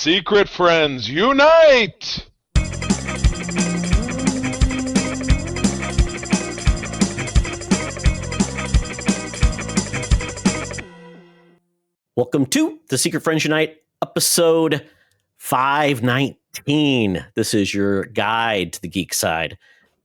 Secret friends, unite! Welcome to the Secret Friends Unite, episode 519. This is your guide to the geek side.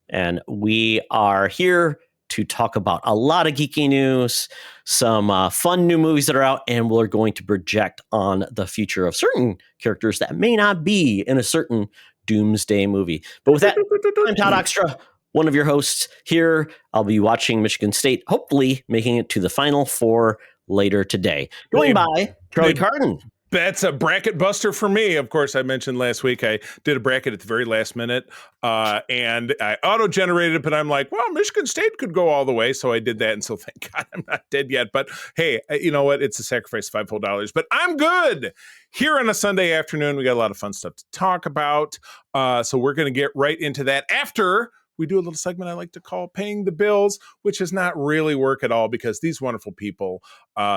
And we are here to talk about a lot of geeky news, some fun new movies that are out, and we're going to project on the future of certain characters that may not be in a certain doomsday movie. But with that, I'm Todd Oxtra, one of your hosts here. I'll be watching Michigan State, hopefully making it to the Final Four later today. Joined by Charlie Carden. That's a bracket buster for me. Of course, I mentioned last week I did a bracket at the very last minute, and I auto-generated, but I'm like, well, Michigan State could go all the way, so I did that, and so thank God I'm not dead yet. But hey, you know what? It's a sacrifice of $5 but I'm good. Here on a Sunday afternoon, we got a lot of fun stuff to talk about, so we're going to get right into that after we do a little segment I like to call Paying the Bills, which does not really work at all because these wonderful people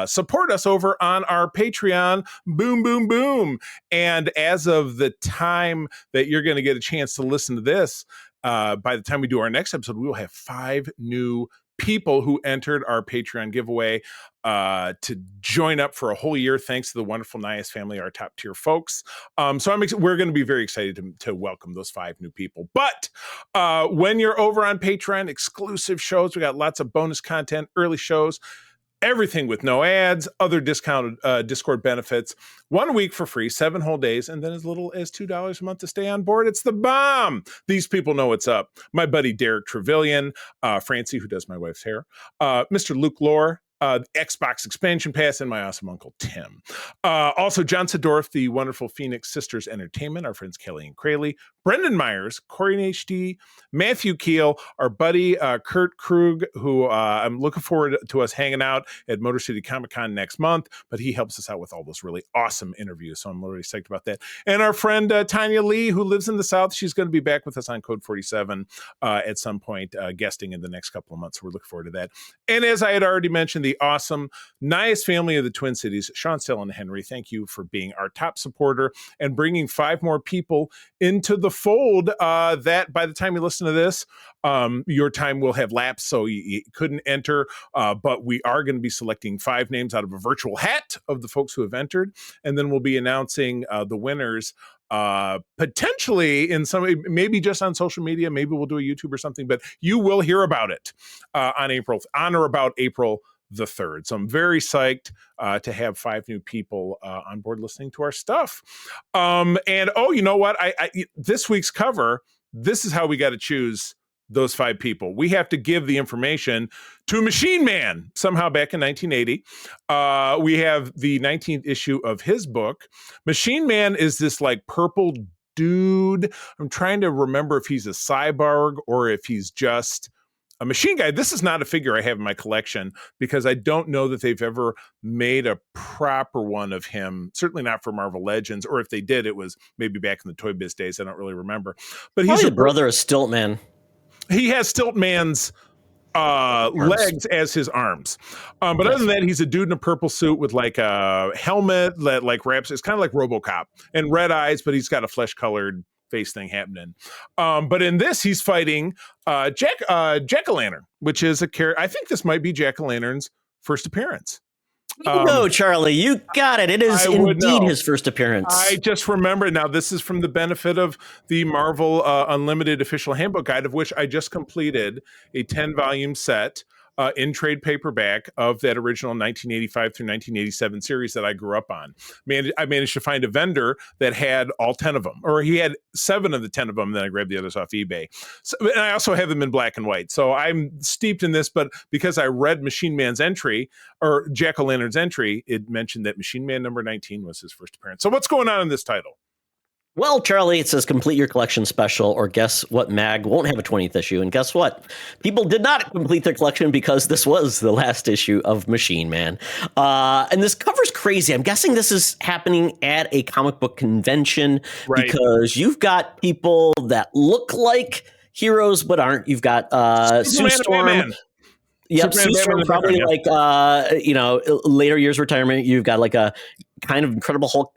support us over on our Patreon. Boom, boom, boom. And as of the time that you're going to get a chance to listen to this, by the time we do our next episode, we will have 5 new people who entered our Patreon giveaway to join up for a whole year, thanks to the wonderful Nias family, our top tier folks. So we're going to be very excited to welcome those 5 new people. But when you're over on Patreon, exclusive shows, we got lots of bonus content, early shows, everything with no ads, other discounted Discord benefits, 1 week for free, 7 whole days, and then as little as $2 a month to stay on board. It's the bomb. These people know what's up. My buddy Derek Trevelyan, Francie, who does my wife's hair, Mr. Luke Lore, Xbox Expansion Pass, and my awesome uncle Tim. Also, John Sedorf, the wonderful Phoenix Sisters Entertainment, our friends Kelly and Crayley, Brendan Myers, Corey and HD, Matthew Keel, our buddy Kurt Krug, who I'm looking forward to us hanging out at Motor City Comic Con next month, but he helps us out with all those really awesome interviews, so I'm really psyched about that. And our friend Tanya Lee, who lives in the South, she's going to be back with us on Code 47 at some point, guesting in the next couple of months, so we're looking forward to that. And as I had already mentioned, the awesome Nias family of the Twin Cities, Sean, Still, and Henry, thank you for being our top supporter and bringing 5 more people into the fold that by the time you listen to this, your time will have lapsed, so you couldn't enter, but we are going to be selecting 5 names out of a virtual hat of the folks who have entered, and then we'll be announcing the winners potentially in some, maybe just on social media, maybe we'll do a YouTube or something, but you will hear about it on or about April the 3rd. So I'm very psyched to have 5 new people on board listening to our stuff. And you know what? I this week's cover, this is how we got to choose those 5 people. We have to give the information to Machine Man somehow back in 1980. We have the 19th issue of his book. Machine Man is this like purple dude. I'm trying to remember if he's a cyborg or if he's just a machine guy. This is not a figure I have in my collection because I don't know that they've ever made a proper one of him. Certainly not for Marvel Legends, or if they did, it was maybe back in the Toy Biz days. I don't really remember. But he's a brother of Stiltman. He has Stiltman's legs as his arms. But other than that, he's a dude in a purple suit with like a helmet that like wraps. It's kind of like RoboCop and red eyes, but he's got a flesh-colored face thing happening. But in this, he's fighting Jack-O-Lantern, which is a character. I think this might be Jack-O-Lantern's first appearance. No, Charlie, you got it. It is indeed his first appearance. I just remember now. This is from the benefit of the Marvel Unlimited official handbook guide, of which I just completed a 10-volume set in trade paperback of that original 1985 through 1987 series that I grew up on. I managed to find a vendor that had all 10 of them, or he had 7 of the 10 of them. Then I grabbed the others off eBay. So, and I also have them in black and white. So I'm steeped in this, but because I read Machine Man's entry or Jack-O-Lantern's entry, it mentioned that Machine Man number 19 was his first appearance. So what's going on in this title? Well, Charlie, it says complete your collection special, or guess what mag won't have a 20th issue. And guess what? People did not complete their collection because this was the last issue of Machine Man. And this cover's crazy. I'm guessing this is happening at a comic book convention, right? Because you've got people that look like heroes but aren't. You've got Sue Storm. Yep, Sue Storm, probably like, later years retirement. You've got like a kind of Incredible Hulk,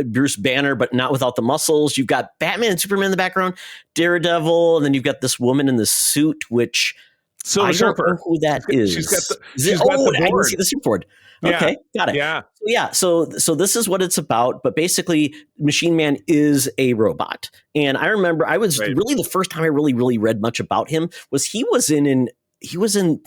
Bruce Banner, but not without the muscles. You've got Batman and Superman in the background, Daredevil, and then you've got this woman in the suit, which Silver I don't Surfer. know who that is. She's got the I didn't board. see the board. Okay, got it. Yeah. So this is what it's about. But basically, Machine Man is a robot, and I remember really the first time I really read much about him was he was in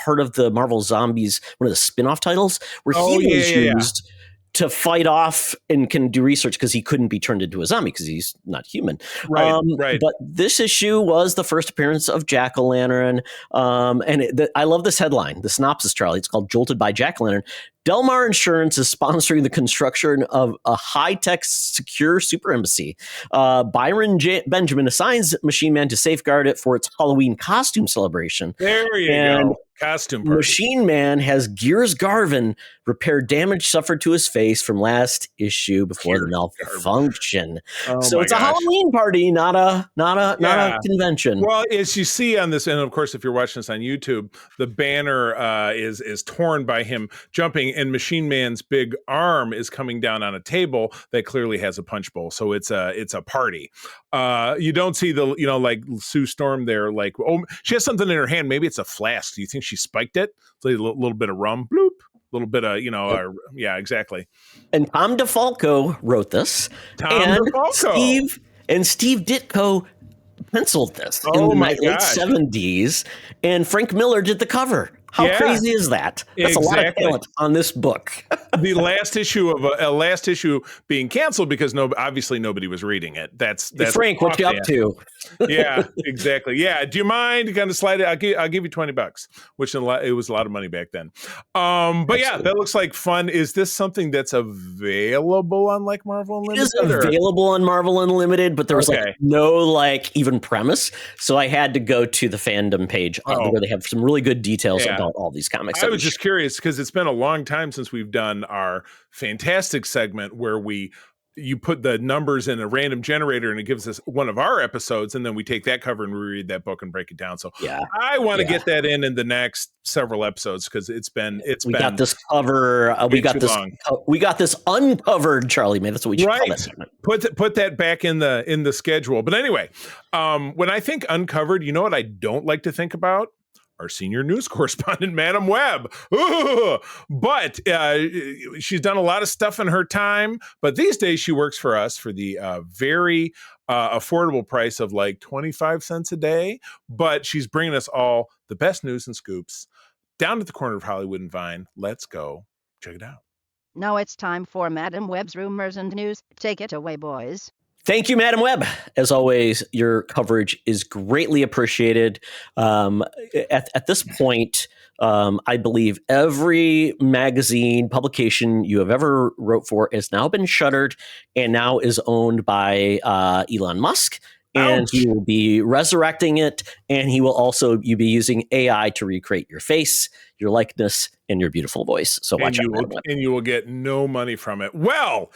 part of the Marvel Zombies, one of the spin-off titles, where he was used to fight off and can do research because he couldn't be turned into a zombie because he's not human. Right. But this issue was the first appearance of Jack-o'-lantern. I love this headline, the synopsis, Charlie. It's called Jolted by Jack-o'-lantern. Delmar Insurance is sponsoring the construction of a high-tech secure super embassy. Byron Benjamin assigns Machine Man to safeguard it for its Halloween costume celebration. There you go. Costume party. Machine Man has Gears Garvin repair damage suffered to his face from last issue before the malfunction. So it's a Halloween party, not a convention. Well, as you see on this, and of course, if you're watching this on YouTube, the banner is torn by him jumping, and Machine Man's big arm is coming down on a table that clearly has a punch bowl. So it's a party. You don't see like Sue Storm there, like, oh, she has something in her hand. Maybe it's a flask. Do you think she spiked it? It's like a little bit of rum, bloop, a little bit of, yeah, exactly. And Tom DeFalco wrote this. Steve Ditko penciled this in the late 70s, and Frank Miller did the cover. How crazy is that? That's a lot of talent on this book. The last issue of a last issue being canceled because obviously nobody was reading it. That's Frank. What you up to? Yeah, exactly. Yeah. Do you mind kind of slide it? I'll give you $20, which it was a lot of money back then. But yeah, that looks like fun. Is this something that's available on like Marvel Unlimited? It is available on Marvel Unlimited, but there was no even premise. So I had to go to the fandom page where they have some really good details about all these comics. I was just curious because it's been a long time since we've done our fantastic segment where you put the numbers in a random generator and it gives us one of our episodes, and then we take that cover and we read that book and break it down. So I want to get that in the next several episodes because we got this cover. We got this uncovered, Charlie, man. That's what we should call that segment. Put that back in the schedule. But anyway, when I think uncovered, you know what I don't like to think about? Our senior news correspondent, Madam Webb. Ooh, but she's done a lot of stuff in her time. But these days she works for us for the very affordable price of like 25 cents a day. But she's bringing us all the best news and scoops down at the corner of Hollywood and Vine. Let's go check it out. Now it's time for Madam Webb's Rumors and News. Take it away, boys. Thank you, Madam Webb. As always, your coverage is greatly appreciated. At this point, I believe every magazine publication you have ever wrote for has now been shuttered and now is owned by Elon Musk. And he will be resurrecting it, and he will also be using AI to recreate your face, your likeness, and your beautiful voice. So watch out. And you will get no money from it. Well,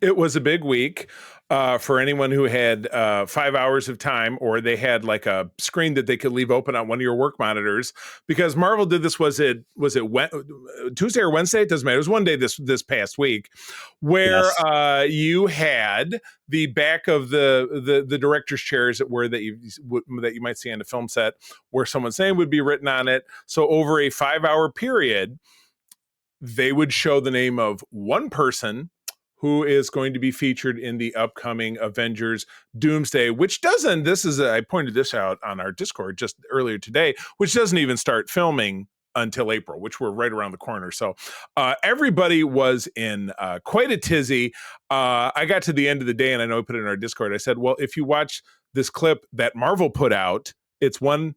it was a big week. For anyone who had 5 hours of time, or they had like a screen that they could leave open on one of your work monitors, because Marvel did this. Was it Tuesday or Wednesday? It doesn't matter. It was one day this past week, where you had the back of the director's chairs that you might see on a film set, where someone's name would be written on it. So over a 5-hour period, they would show the name of one person who is going to be featured in the upcoming Avengers Doomsday, which doesn't, I pointed this out on our Discord just earlier today, which doesn't even start filming until April, which we're right around the corner. So everybody was in quite a tizzy. I got to the end of the day, and I know I put it in our Discord. I said, well, if you watch this clip that Marvel put out, it's 1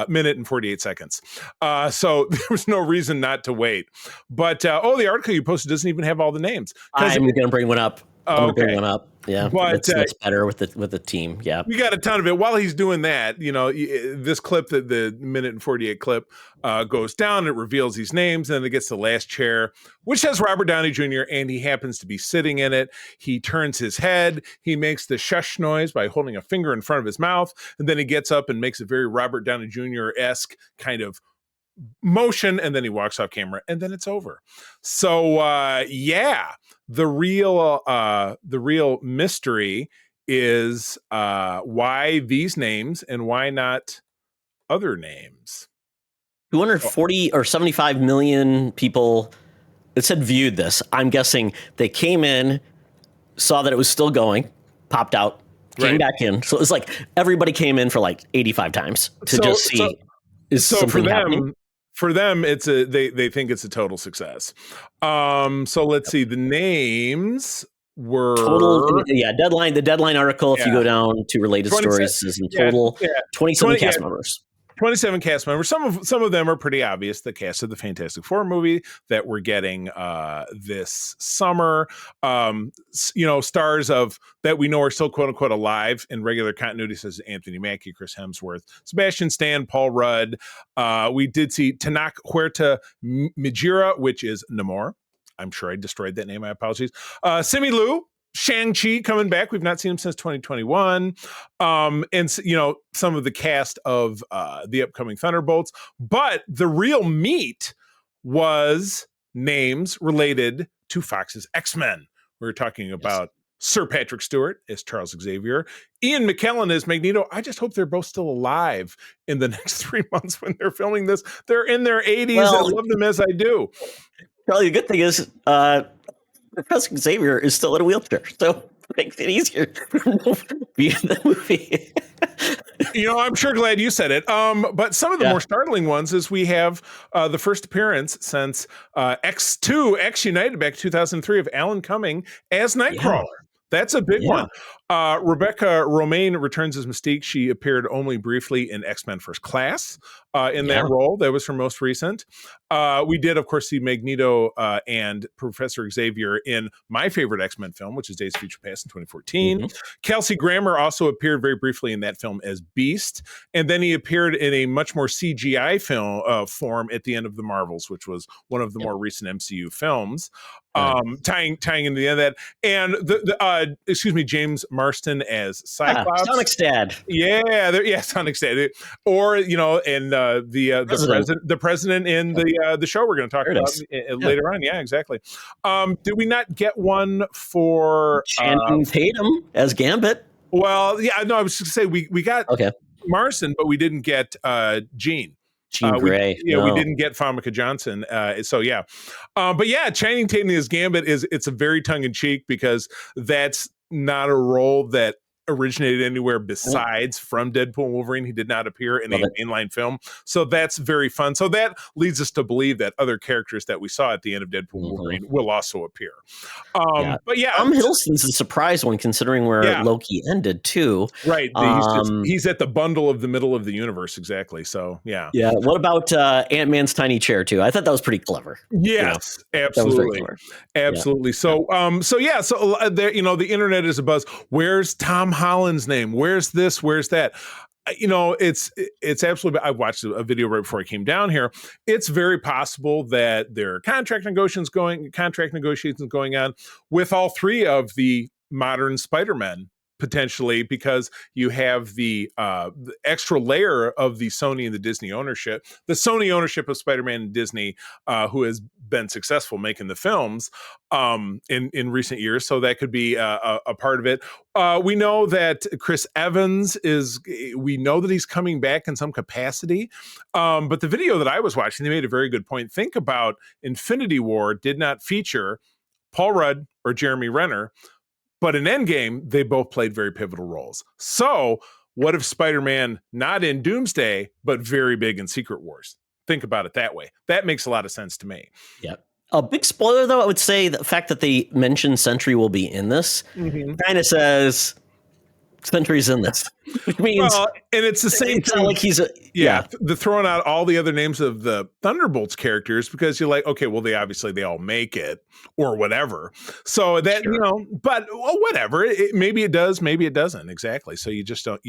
minute and 48 seconds. So there was no reason not to wait. But, the article you posted doesn't even have all the names. I'm going to bring one up. Okay. Yeah, but it's better with the team. Yeah, we got a ton of it. While he's doing that, this clip, the minute and 48 clip, goes down. It reveals these names, and then it gets the last chair, which has Robert Downey Jr., and he happens to be sitting in it. He turns his head. He makes the shush noise by holding a finger in front of his mouth, and then he gets up and makes a very Robert Downey Jr.-esque kind of motion, and then he walks off camera, and then it's over. So the real mystery is why these names and why not other names. 240 or 75 million people, it said viewed this. I'm guessing they came in, saw that it was still going, popped out, came back in. So it was like everybody came in for like 85 times to just see is something happening. For them, it's they think it's a total success. So let's see. The names were total. Yeah, deadline. The deadline article, if you go down to related stories, is in total 27 cast members. 27 cast members. Some of them are pretty obvious. The cast of the Fantastic Four movie that we're getting this summer. Stars of that we know are still quote unquote alive in regular continuity, says Anthony Mackie, Chris Hemsworth, Sebastian Stan, Paul Rudd. We did see Tanak Huerta Mijira, which is Namor. I'm sure I destroyed that name. My apologies. Simu Liu, Shang-Chi coming back. We've not seen him since 2021. And some of the cast of the upcoming Thunderbolts. But the real meat was names related to Fox's X-Men. We were talking about Sir Patrick Stewart as Charles Xavier, Ian McKellen as Magneto. I just hope they're both still alive in the next 3 months when they're filming this. They're in their 80s. I love them as I do. Probably the good thing is Professor Xavier is still in a wheelchair, so it makes it easier to be in the movie. I'm sure glad you said it. But some of the more startling ones is we have the first appearance since X2, X United back 2003 of Alan Cumming as Nightcrawler. That's a big one. Rebecca Romijn returns as Mystique. She appeared only briefly in X-Men First Class in that role. That was her most recent. We did, of course, see Magneto and Professor Xavier in my favorite X-Men film, which is Days of Future Past in 2014. Kelsey Grammer also appeared very briefly in that film as Beast. And then he appeared in a much more CGI film form at the end of The Marvels, which was one of the more recent MCU films. Tying into the end of that. And James Marston as Cyclops. Sonic's dad. Sonic's dad. Or, the president in the show we're going to talk about later on. Yeah, exactly. Did we not get one for Channing Tatum as Gambit? Well, yeah, no, I was just going to say we got Marston, but we didn't get Jean. Jean Grey. We didn't get Famke Johnson. But Channing Tatum as Gambit it's a very tongue in cheek because that's not a role that originated anywhere besides from Deadpool and Wolverine. He did not appear in a mainline film. So that's very fun. So that leads us to believe that other characters that we saw at the end of Deadpool and Wolverine will also appear. But Tom Hiddleston's a surprise one considering where Loki ended too. Right. He's at the bundle of the middle of the universe. Exactly. So yeah. Yeah. What about Ant-Man's tiny chair too? I thought that was pretty clever. Yes, absolutely. Absolutely. So the internet is a buzz. Where's Tom Holland's name? Where's this? Where's that? It's absolutely. I watched a video right before I came down here. It's very possible that there are contract negotiations going on with all three of the modern Spider-Men, potentially, because you have the extra layer of the Sony and the Disney ownership, the Sony ownership of Spider-Man and Disney, who has been successful making the films in recent years. So that could be a part of it. We know that Chris Evans we know that he's coming back in some capacity. But the video that I was watching, they made a very good point. Think about Infinity War did not feature Paul Rudd or Jeremy Renner, but in Endgame, they both played very pivotal roles. So what if Spider-Man not in Doomsday, but very big in Secret Wars? Think about it that way. That makes a lot of sense to me. Yeah. A big spoiler, though, I would say the fact that they mentioned Sentry will be in this kind of says Sentry's in this. Which means, and it's the same thing. Like he's the throwing out all the other names of the Thunderbolts characters because you're like, okay, well, they all make it or whatever. So that but whatever. Maybe it does, maybe it doesn't. Exactly. So you just don't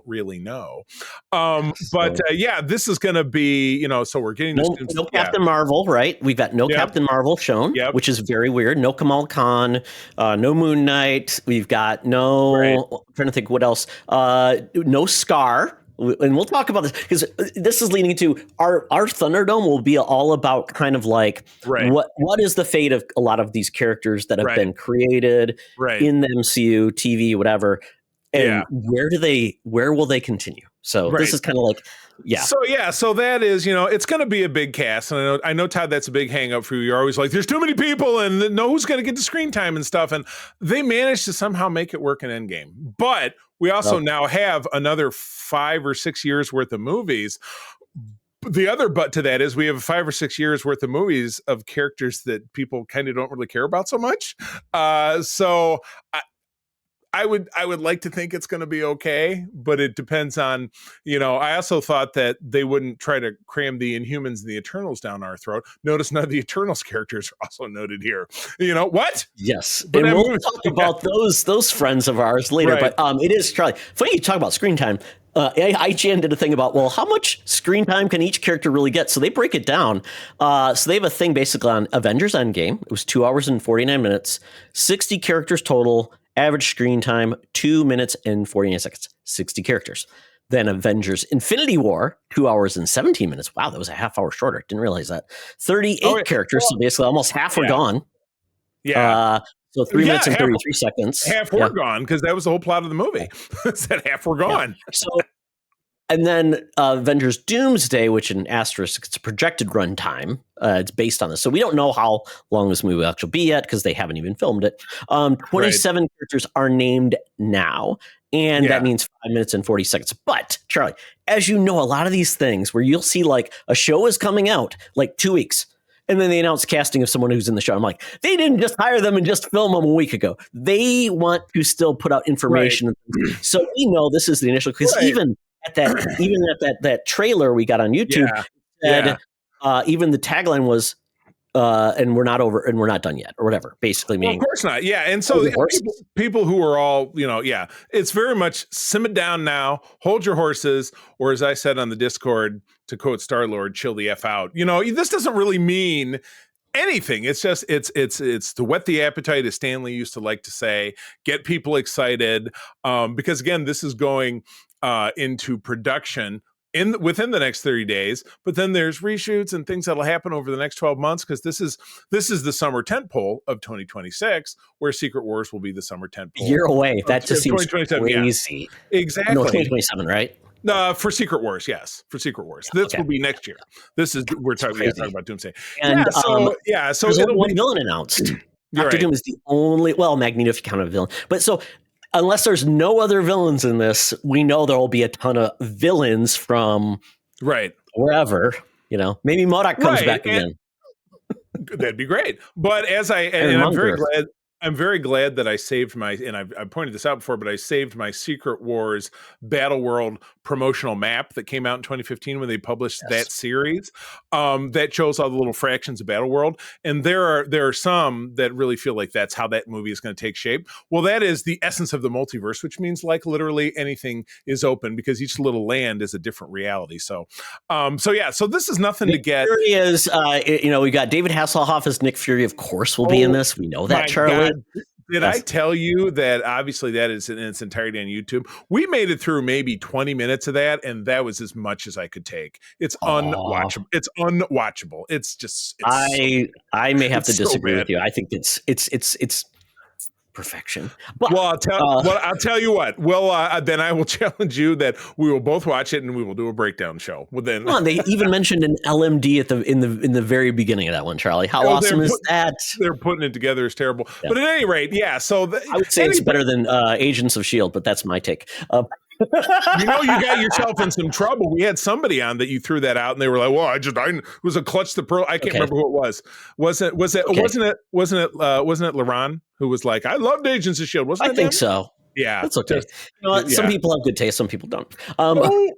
really know. This is going to be so we're getting no Captain Marvel, right? We've got no Captain Marvel shown, which is very weird. No Kamal Khan, no Moon Knight. We've got no. I'm trying to think what else. No Scar, And we'll talk about this because this is leading to our Thunderdome will be all about kind of like Right. what is the fate of a lot of these characters that have Right. been created Right. in the MCU, TV, whatever, and Yeah. where will they continue? So Right. this is kind of like, yeah. So that is, it's going to be a big cast, and I know, Todd, that's a big hang up for you. You're always like, there's too many people, and know who's going to get the screen time and stuff, and they managed to somehow make it work in Endgame. But we also now have another 5 or 6 years worth of movies. The other but to that is we have 5 or 6 years worth of movies of characters that people kind of don't really care about so much. So I would like to think it's going to be okay, but it depends on, I also thought that they wouldn't try to cram the Inhumans and the Eternals down our throat. Notice none of the Eternals characters are also noted here. What? Yes. But and we'll talk about those friends of ours later. Right. But it is, Charlie, funny you talk about screen time. IGN did a thing about, well, how much screen time can each character really get? So they break it down. So they have a thing basically on Avengers Endgame. It was 2 hours and 49 minutes, 60 characters total. Average screen time, 2 minutes and 49 seconds, 60 characters. Then Avengers Infinity War, 2 hours and 17 minutes. Wow, that was a half hour shorter. Didn't realize that. 38 characters, so basically almost half were gone. Yeah. So 3 minutes and 33 seconds. Half were gone because that was the whole plot of the movie. That half were gone. Yeah. So, and then Avengers Doomsday, which in asterisk, it's a projected runtime. It's based on this. So we don't know how long this movie will actually be yet because they haven't even filmed it. 27 characters are named now. And that means 5 minutes and 40 seconds. But, Charlie, as you know, a lot of these things where you'll see like a show is coming out like 2 weeks. And then they announce casting of someone who's in the show. I'm like, they didn't just hire them and just film them a week ago. They want to still put out information. Right. So we know this is the initial, because even at that trailer we got on YouTube, said, even the tagline was, and we're not over and we're not done yet, or whatever, basically meaning. Of course not. Yeah. And so people who are all, it's very much simmer down now, hold your horses, or as I said on the Discord, to quote Star-Lord, chill the F out. This doesn't really mean anything. It's just, it's to whet the appetite, as Stanley used to like to say, get people excited. Because again, this is going into production within the next 30 days, but then there's reshoots and things that'll happen over the next 12 months, because this is the summer tentpole of 2026, where Secret Wars will be the summer tentpole. You're away. That just seems crazy. Yeah. Exactly. No, 2027, right? For Secret Wars, yes. For Secret Wars, this will be next year. We're talking about Doomsday. And so there's only one villain announced. Doctor Doom is the only. Well, Magneto if you count a villain, but so. Unless there's no other villains in this, we know there will be a ton of villains from wherever. Maybe MODOK comes back again. That'd be great. But I'm very glad that I saved I pointed this out before, but I saved my Secret Wars Battle World promotional map that came out in 2015 when they published that series. That shows all the little fractions of Battle World. And there are some that really feel like that's how that movie is going to take shape. Well, that is the essence of the multiverse, which means like literally anything is open, because each little land is a different reality. So this is nothing to get. Fury is, we got David Hasselhoff as Nick Fury, of course, will be in this. We know that, Charlie. God. Did I tell you that obviously that is in its entirety on YouTube? We made it through maybe 20 minutes of that, and that was as much as I could take. It's unwatchable. It's unwatchable. I may have to disagree with you. I think it's perfection. But, I'll tell you what. Well, then I will challenge you that we will both watch it and we will do a breakdown show. Well, then they even mentioned an LMD in the very beginning of that one, Charlie. How awesome is that? They're putting it together is terrible. Yeah. But at any rate, so I would say it's better than Agents of S.H.I.E.L.D., but that's my take. You got yourself in some trouble. We had somebody on that you threw that out, and they were like, "Well, it was a clutch the pearl." I can't remember who it was. Wasn't it LaRon who was like, "I loved Agents of S.H.I.E.L.D." Wasn't it? I think so. Yeah, that's okay. You know what? Some people have good taste, some people don't. Oh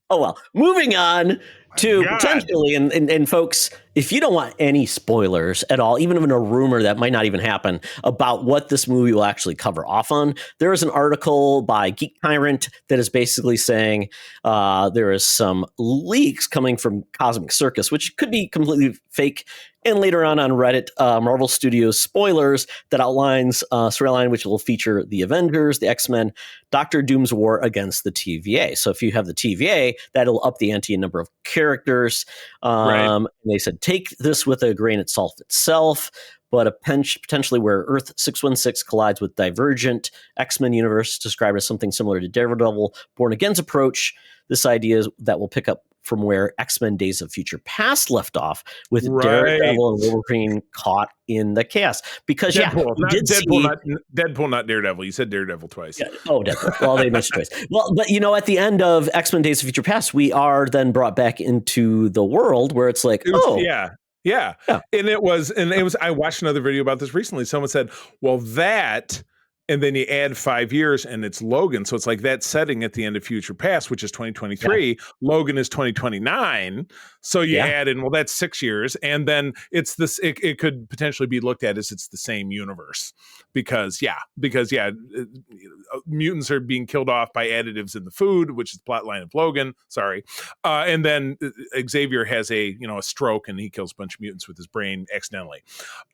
well. Moving on to God. potentially, and folks, if you don't want any spoilers at all, even in a rumor that might not even happen about what this movie will actually cover off on, there is an article by Geek Tyrant that is basically saying there is some leaks coming from Cosmic Circus, which could be completely fake. And later on Reddit, Marvel Studios spoilers that outlines storyline which will feature the Avengers, the X-Men, Doctor Doom's war against the TVA. So if you have the TVA, that'll up the ante in number of characters. And they said, take this with a grain of salt itself, but potentially where Earth 616 collides with Divergent X-Men universe, described as something similar to Daredevil, Born Again's approach. This idea is that will pick up from where X-Men Days of Future Past left off, with Daredevil and Wolverine caught in the chaos. Because Deadpool, Deadpool, Deadpool, not Daredevil. You said Daredevil twice. Yeah. Oh, Deadpool. Well, they mentioned twice. Well, but at the end of X-Men Days of Future Past, we are then brought back into the world where it's like, yeah. And it was. I watched another video about this recently. Someone said, well, that. And then you add 5 years and it's Logan. So it's like that setting at the end of Future Past, which is 2023. Yeah. Logan is 2029. So you add in, well, that's 6 years. And then it's this, it could potentially be looked at as it's the same universe because mutants are being killed off by additives in the food, which is the plot line of Logan. Sorry. And then Xavier has a stroke and he kills a bunch of mutants with his brain accidentally.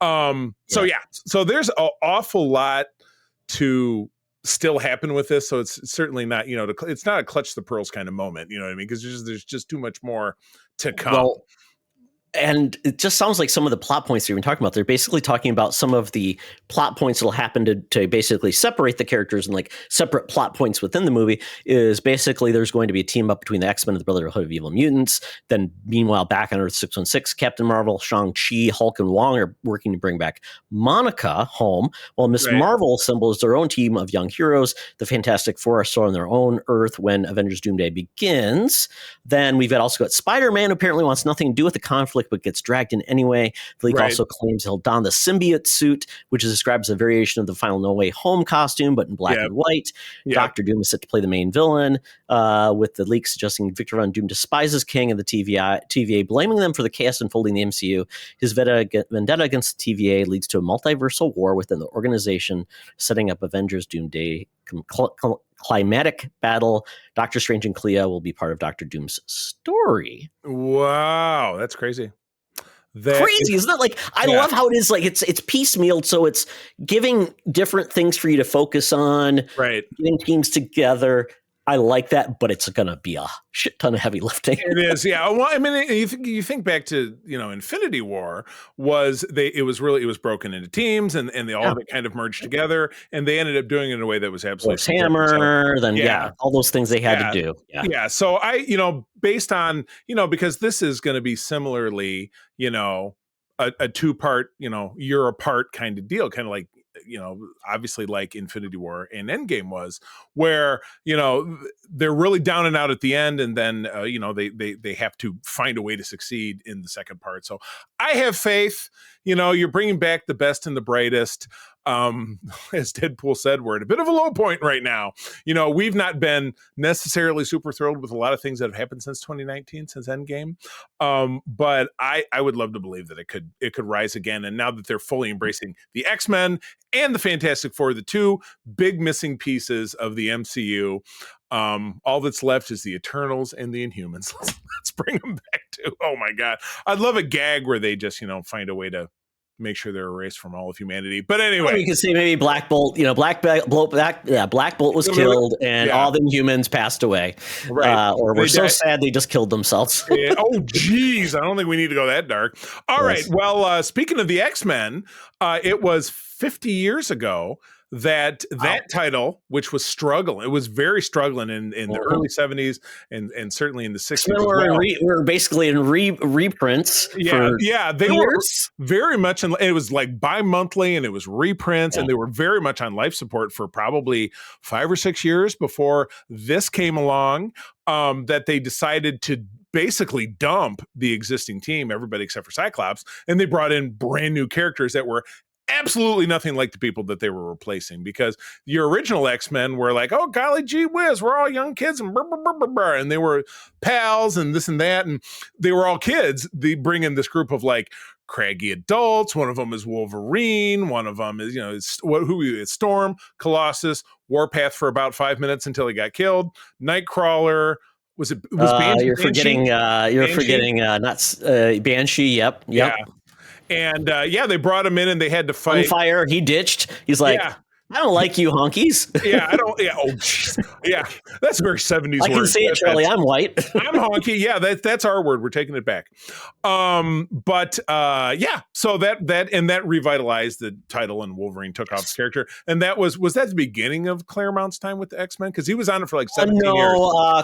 So there's an awful lot to still happen with this, so it's certainly not it's not a clutch the pearls kind of moment, you know what I mean, because there's just too much more to come. Well, and it just sounds like some of the plot points you've been talking about, they're basically talking about some of the plot points that'll happen to basically separate the characters and like separate plot points within the movie. Is basically there's going to be a team up between the X-Men and the Brotherhood of Evil Mutants. Then meanwhile, back on Earth 616, Captain Marvel, Shang-Chi, Hulk, and Wong are working to bring back Monica home, while Miss Marvel assembles their own team of young heroes. The Fantastic Four are still on their own Earth when Avengers Doomsday begins. Then we've also got Spider-Man, who apparently wants nothing to do with the conflict, but gets dragged in anyway. The leak also claims he'll don the symbiote suit, which is described as a variation of the final No Way Home costume, but in black and white. Doctor Doom is set to play the main villain, with the leak suggesting Victor Von Doom despises King and the TVA, blaming them for the chaos unfolding in the MCU. His vendetta against the TVA leads to a multiversal war within the organization, setting up Avengers Doomsday climatic battle. Doctor Strange and Clea will be part of Doctor Doom's story. Wow, that's crazy. Crazy, isn't it? Like, I love how it is. Like, it's piecemealed, so it's giving different things for you to focus on. Right, getting teams together. I like that, but it's going to be a shit ton of heavy lifting. It is, yeah. Well, I mean, you think back to Infinity War it was broken into teams, and they all kind of merged together, and they ended up doing it in a way that was absolutely hammer. Then all those things they had to do. Yeah. So based on because this is going to be similarly a 2-part year apart kind of deal, kind of like. Obviously like Infinity War and Endgame was, where they're really down and out at the end, and then they have to find a way to succeed in the second part. So I have faith. You're bringing back the best and the brightest. As Deadpool said, we're at a bit of a low point right now. We've not been necessarily super thrilled with a lot of things that have happened since 2019, since Endgame. But I would love to believe that it could rise again. And now that they're fully embracing the X-Men and the Fantastic Four, the two big missing pieces of the MCU, all that's left is the Eternals and the Inhumans. Let's bring them back too. Oh my God. I'd love a gag where they just, find a way to make sure they're erased from all of humanity. But anyway, you could say maybe Black Bolt, Black Bolt was killed and all the humans passed away. Right. Or were so sad they just killed themselves. Oh, geez. I don't think we need to go that dark. All right. Well, speaking of the X-Men, it was 50 years ago that title, which was struggling, it was very struggling in the early 70s and certainly in the 60s. We're basically in reprints. They were very much, and it was like bi-monthly, and it was reprints, and they were very much on life support for probably 5 or 6 years before this came along. That they decided to basically dump the existing team, everybody except for Cyclops, and they brought in brand new characters that were absolutely nothing like the people that they were replacing, because your original X-Men were like, oh, golly gee whiz, we're all young kids and brr, brr, brr, brr, brr, and they were pals and this and that, and they were all kids. They bring in this group of like craggy adults. One of them is Wolverine. One of them is, who is Storm, Colossus, Warpath for about 5 minutes until he got killed. Nightcrawler. Was Banshee? You're forgetting. Banshee. Yep. Yeah. And they brought him in and they had to fight. Fire. He ditched. He's like, I don't like you honkies. I don't. Yeah. Oh, geez. Yeah. That's very 70s word. I can say it, Charlie. I'm white. I'm honky. Yeah. That's our word. We're taking it back. So that revitalized the title, and Wolverine took off his character. And that was that the beginning of Claremont's time with the X-Men? Because he was on it for like 17 years.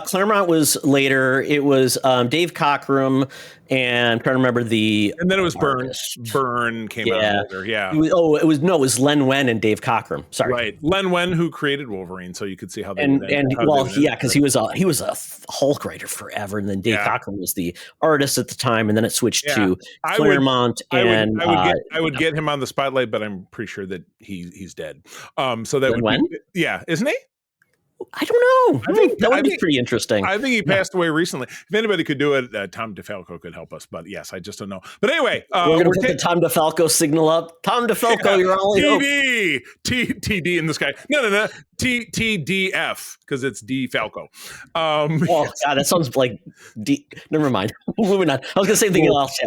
Claremont was later. It was Dave Cockrum, and I'm trying to remember and then it was Byrne came out later. Yeah. It was Len Wein and Dave Cockrum. Sorry. Right. Len Wein, who created Wolverine, so you could see how they because he was a Hulk writer forever, and then Dave Cockrum was the artist at the time, and then it switched to Claremont. I would get him on the spotlight, but I'm pretty sure that he's dead. So that Len Wein? Isn't he? I don't know. That would be pretty interesting. I think he passed away recently. If anybody could do it, Tom DeFalco could help us. But yes, I just don't know. But anyway, we're going to put the Tom DeFalco signal up. Tom DeFalco, you're all TD in the sky. No. TDF, because it's D Falco. God, that sounds like D. Never mind. Moving on. I was going to say something else.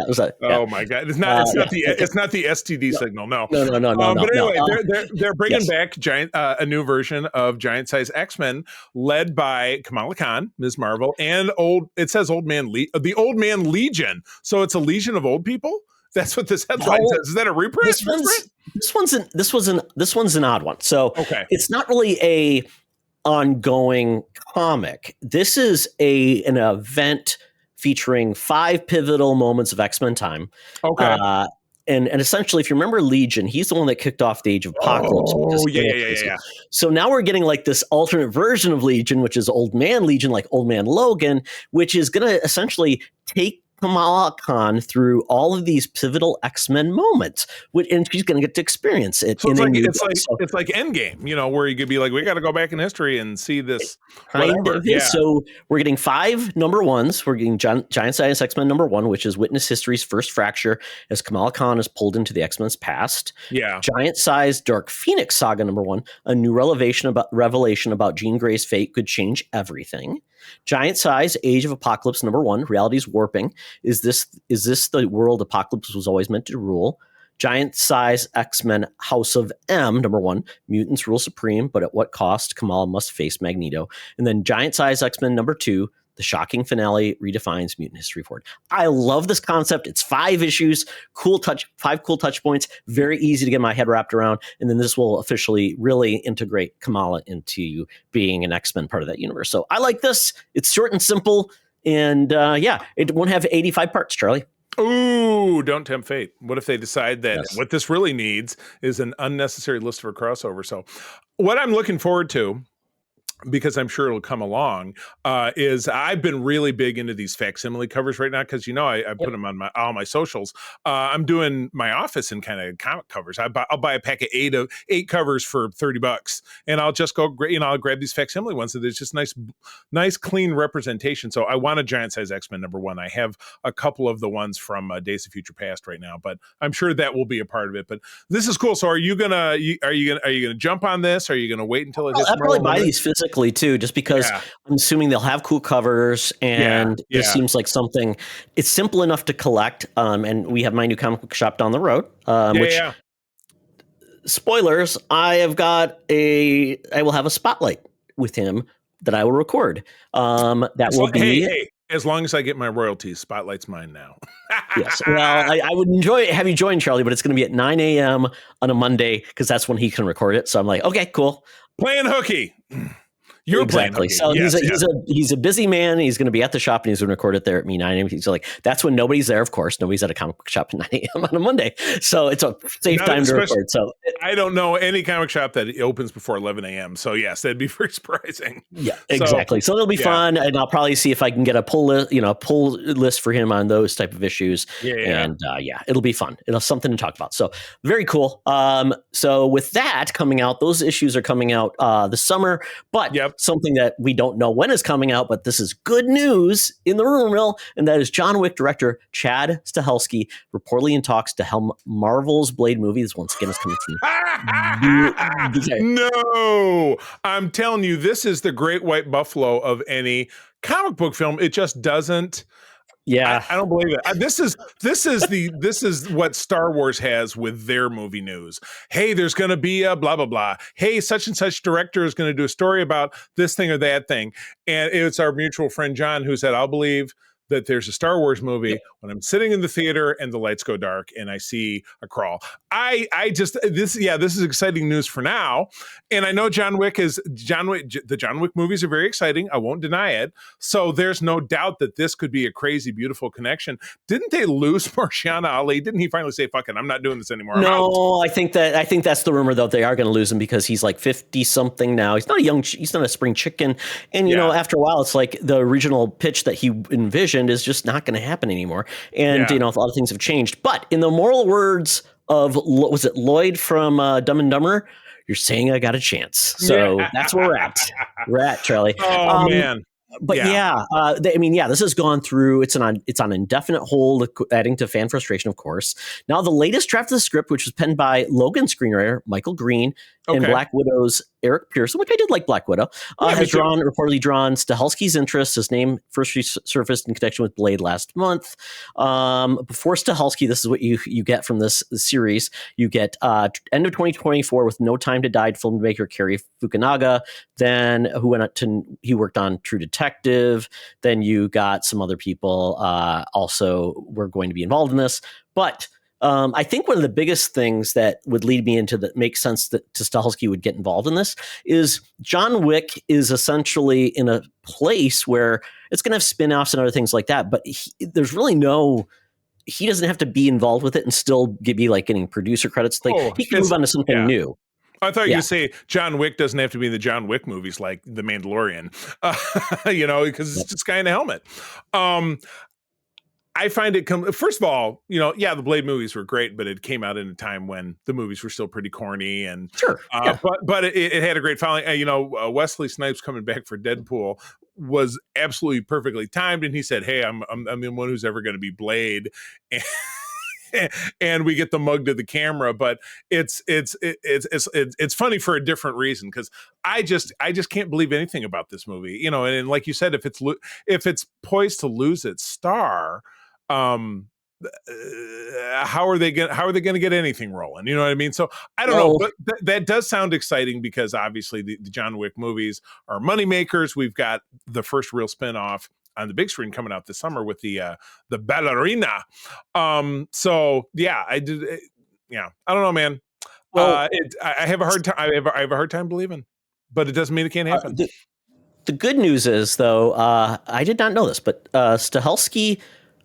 Oh my God, it's not the STD signal. No. But anyway, they're bringing back a new version of Giant Size X-Men, led by Kamala Khan, Ms. Marvel, and the Old Man Legion. So it's a legion of old people. That's what this headline says. Is that a reprint? This one's an odd one. So It's not really a ongoing comic. This is an event featuring 5 pivotal moments of X-Men time. Okay. And essentially, if you remember Legion, he's the one that kicked off the Age of Apocalypse. Oh, yeah. So now we're getting like this alternate version of Legion, which is Old Man Legion, like Old Man Logan, which is going to essentially take Kamala Khan through all of these pivotal X-Men moments, and she's going to get to experience it. So it's like Endgame, where you could be like, we got to go back in history and see this. Kind of. Yeah. So we're getting 5 number ones. We're getting Giant Size X-Men number 1, which is witness history's first fracture as Kamala Khan is pulled into the X-Men's past. Yeah. Giant Size Dark Phoenix Saga number 1, a new revelation about Jean Grey's fate could change everything. Giant Size Age of Apocalypse number 1, reality's warping. Is this the world Apocalypse was always meant to rule? Giant Size X-Men House of M number 1, mutants rule supreme, but at what cost? Kamala must face Magneto. And then Giant Size X-Men number 2, the shocking finale redefines mutant history forward. I love this concept. It's 5 issues, 5 cool touch points, very easy to get my head wrapped around. And then this will officially really integrate Kamala into being an X-Men part of that universe. So I like this. It's short and simple. And it won't have 85 parts, Charlie. Ooh, don't tempt fate. What if they decide that what this really needs is an unnecessary list for a crossover? So what I'm looking forward to, because I'm sure it'll come along, is I've been really big into these facsimile covers right now, because I put them on all my socials. I'm doing my office in kind of comic covers. I'll buy a pack of 8 covers for $30, and I'll just go, I'll grab these facsimile ones. So there's just nice clean representation. So I want a Giant Size X-Men number 1. I have a couple of the ones from Days of Future Past right now, but I'm sure that will be a part of it. But this is cool. So are you gonna jump on this? Are you gonna wait until it hits? I'll probably buy these physically too, just because I'm assuming they'll have cool covers, and it seems like something. It's simple enough to collect, and we have my new comic book shop down the road. Spoilers: I will have a spotlight with him that I will record. As long as I get my royalties, spotlight's mine now. Yes. Well, I would have you join Charlie, but it's going to be at 9 a.m. on a Monday, because that's when he can record it. So I'm like, okay, cool. Playing hooky. You're playing Exactly. hooky. So Yes, he's a busy man. He's going to be at the shop and he's going to record it there at 9 a.m. He's like, that's when nobody's there. Of course, nobody's at a comic book shop at 9 a.m. on a Monday. So it's a safe time to record. So I don't know any comic shop that opens before 11 a.m. So yes, that'd be very surprising. Yeah, exactly. So it'll be fun, and I'll probably see if I can get a pull list for him on those type of issues. And it'll be fun. It'll have something to talk about. So very cool. So with that coming out, those issues are coming out this summer, but something that we don't know when is coming out, but this is good news in the rumor mill, and that is John Wick director Chad Stahelski reportedly in talks to helm Marvel's Blade movie. This once again is coming from No, I'm telling you, this is the great white buffalo of any comic book film. It just doesn't. Yeah, I don't believe it. This is what Star Wars has with their movie news. Hey, there's going to be a blah blah blah. Hey, such and such director is going to do a story about this thing or that thing, and it's our mutual friend John who said, "I'll believe that there's a Star Wars movie when I'm sitting in the theater and the lights go dark and I see a crawl." This is exciting news for now. And I know the John Wick movies are very exciting. I won't deny it. So there's no doubt that this could be a crazy, beautiful connection. Didn't they lose Mahershala Ali? Didn't he finally say, "Fuck it, I'm not doing this anymore"? No, I think that's the rumor though. They are going to lose him because he's like 50 something now. He's not a spring chicken. And you know, after a while, it's like the original pitch that he envisioned is just not going to happen anymore. And you know, a lot of things have changed. But in the moral words of, was it Lloyd from Dumb and Dumber? You're saying I got a chance. So that's where we're at. We're at, Charlie. Oh man. But this has gone through. It's on indefinite hold, adding to fan frustration, of course. Now, the latest draft of the script, which was penned by Logan screenwriter Michael Green and Black Widow's Eric Pearson, which I did like Black Widow, has reportedly drawn Stahelski's interest. His name first resurfaced in connection with Blade last month. Before Stahelski, this is what you get from this series. You get end of 2024 with No Time to Die filmmaker Cary Fukunaga, then he worked on True Detective. Then you got some other people also were going to be involved in this. But I think one of the biggest things that would lead me into that makes sense that Stahelski would get involved in this is John Wick is essentially in a place where it's going to have spin-offs and other things like that. But there's really he doesn't have to be involved with it and still be like getting producer credits. He can move on to something new. I thought you would say John Wick doesn't have to be in the John Wick movies like The Mandalorian, because it's just guy in a helmet. I find it first of all, the Blade movies were great, but it came out in a time when the movies were still pretty corny and but it had a great following. Wesley Snipes coming back for Deadpool was absolutely perfectly timed, and he said, "Hey, I'm the one who's ever going to be Blade." And we get the mug to the camera, but it's funny for a different reason, because I just can't believe anything about this movie, and like you said, if it's poised to lose its star, how are they going to get anything rolling? You know what I mean? So I don't know, but that does sound exciting, because obviously the John Wick movies are money makers. We've got the first real spinoff on the big screen coming out this summer with the ballerina. I don't know, man. I have a hard time. I have a hard time believing, but it doesn't mean it can't happen. The good news is, though, I did not know this, but Stahelski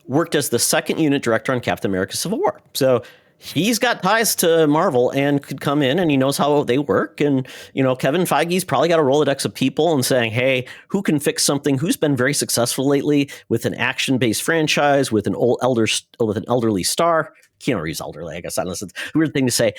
worked as the second unit director on Captain America: Civil War. So he's got ties to Marvel and could come in, and he knows how they work. And, Kevin Feige's probably got a Rolodex of people and saying, hey, who can fix something? Who's been very successful lately with an action-based franchise, with an elderly star? Keanu Reeves elderly, I guess. It's a weird thing to say.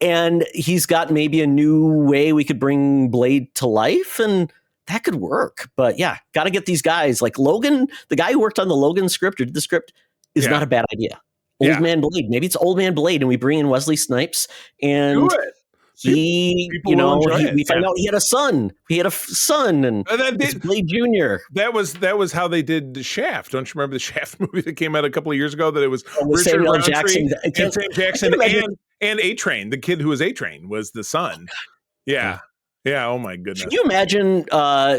And he's got maybe a new way we could bring Blade to life, and that could work. But yeah, got to get these guys like Logan, the guy who worked on the Logan script or did the script, is not a bad idea. Old Man Blade. Maybe it's Old Man Blade, and we bring in Wesley Snipes, and we find out he had a son. He had a son, and it's Blade Jr. That was how they did Shaft. Don't you remember the Shaft movie that came out a couple of years ago? That it was Richard Samuel Jackson, and A-Train. The kid who was A-Train was the son. Yeah. Yeah. Oh my Can goodness. you imagine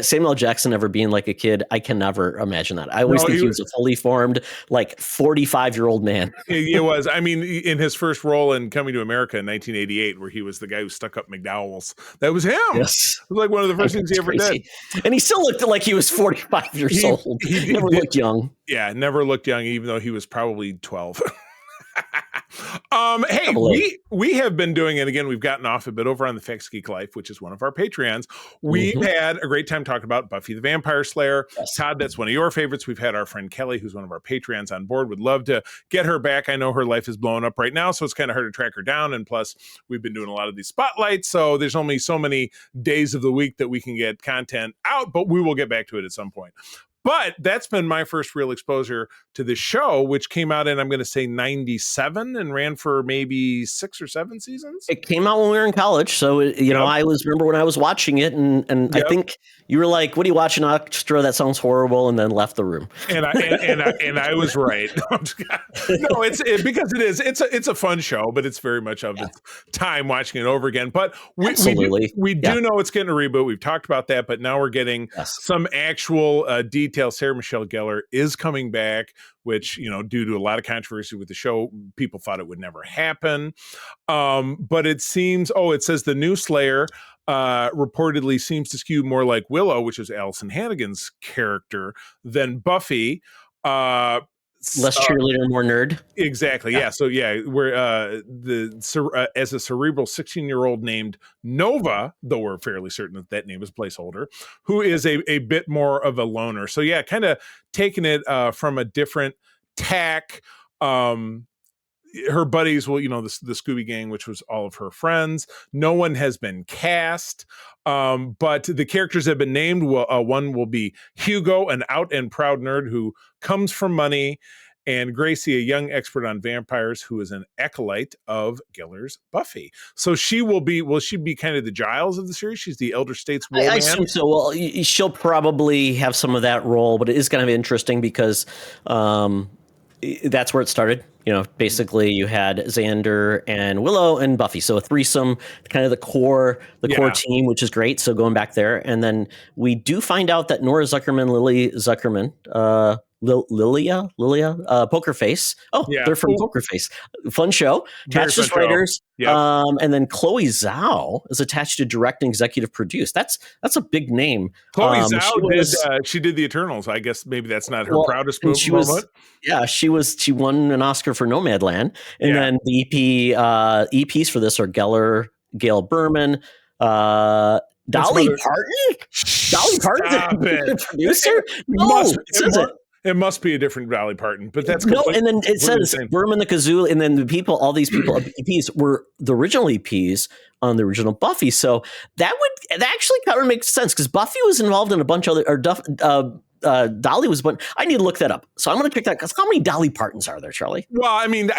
Samuel L. Jackson ever being like a kid? I can never imagine that. I always think he was a fully formed, like 45-year-old man. It was. I mean, in his first role in Coming to America in 1988, where he was the guy who stuck up McDowell's, that was him. Yes. It was like one of the first things he ever did. And he still looked like he was 45 years old. He never looked young. Yeah, never looked young, even though he was probably 12. Hey, we have been doing it again. We've gotten off a bit over on the Facts Geek Life, which is one of our Patreons. We've had a great time talking about Buffy the Vampire Slayer. Yes. Todd, that's one of your favorites. We've had our friend Kelly, who's one of our Patreons, on board. Would love to get her back. I know her life is blowing up right now, so it's kind of hard to track her down. And plus, we've been doing a lot of these spotlights, so there's only so many days of the week that we can get content out, but we will get back to it at some point. But that's been my first real exposure to the show, which came out in, I'm going to say, 97 and ran for maybe 6 or 7 seasons. It came out when we were in college. So, I remember when I was watching it, and I think you were like, what are you watching, Extra? That sounds horrible, and then left the room. And I was right. No, because it is. It's a fun show, but it's very much of its time watching it over again. But we do know it's getting a reboot. We've talked about that, but now we're getting some actual details. Sarah Michelle Gellar is coming back, which, due to a lot of controversy with the show, people thought it would never happen. But it seems, it says the new Slayer reportedly seems to skew more like Willow, which is Allison Hannigan's character, than Buffy. Less cheerleader, more nerd. Exactly. Yeah. So we're as a cerebral 16-year-old named Nova, though we're fairly certain that name is placeholder, who is a bit more of a loner. So kind of taking it from a different tack. Her buddies will, the Scooby Gang, which was all of her friends. No one has been cast, but the characters have been named. One will be Hugo, an out and proud nerd who comes from money, and Gracie, a young expert on vampires who is an acolyte of Gellar's Buffy. So will she be kind of the Giles of the series? She's the elder stateswoman. I assume so. Well, she'll probably have some of that role, but it is kind of interesting because that's where it started. Basically you had Xander and Willow and Buffy. So a threesome, kind of the core team, which is great. So going back there. And then we do find out that Nora Zuckerman, Lily Zuckerman, Lilia, Poker Face. They're from Poker Face. Fun show. Attached as writers. Yep. And then Chloe Zhao is attached to direct and executive produce. That's a big name. Chloe Zhao she did the Eternals. I guess maybe that's not her proudest moment. She won an Oscar for Nomadland. And then the EPs for this are Geller, Gail Berman, Dolly Parton? Dolly Parton's a producer? It must be a different Dolly Parton, but that's no. And then it says Berman the Kazoo, and then all these people EPs were the original EPs on the original Buffy. So that actually kind of makes sense because Buffy was involved in a bunch of other Dolly was, but I need to look that up. So I'm going to check that because how many Dolly Partons are there, Charlie? Well, I mean,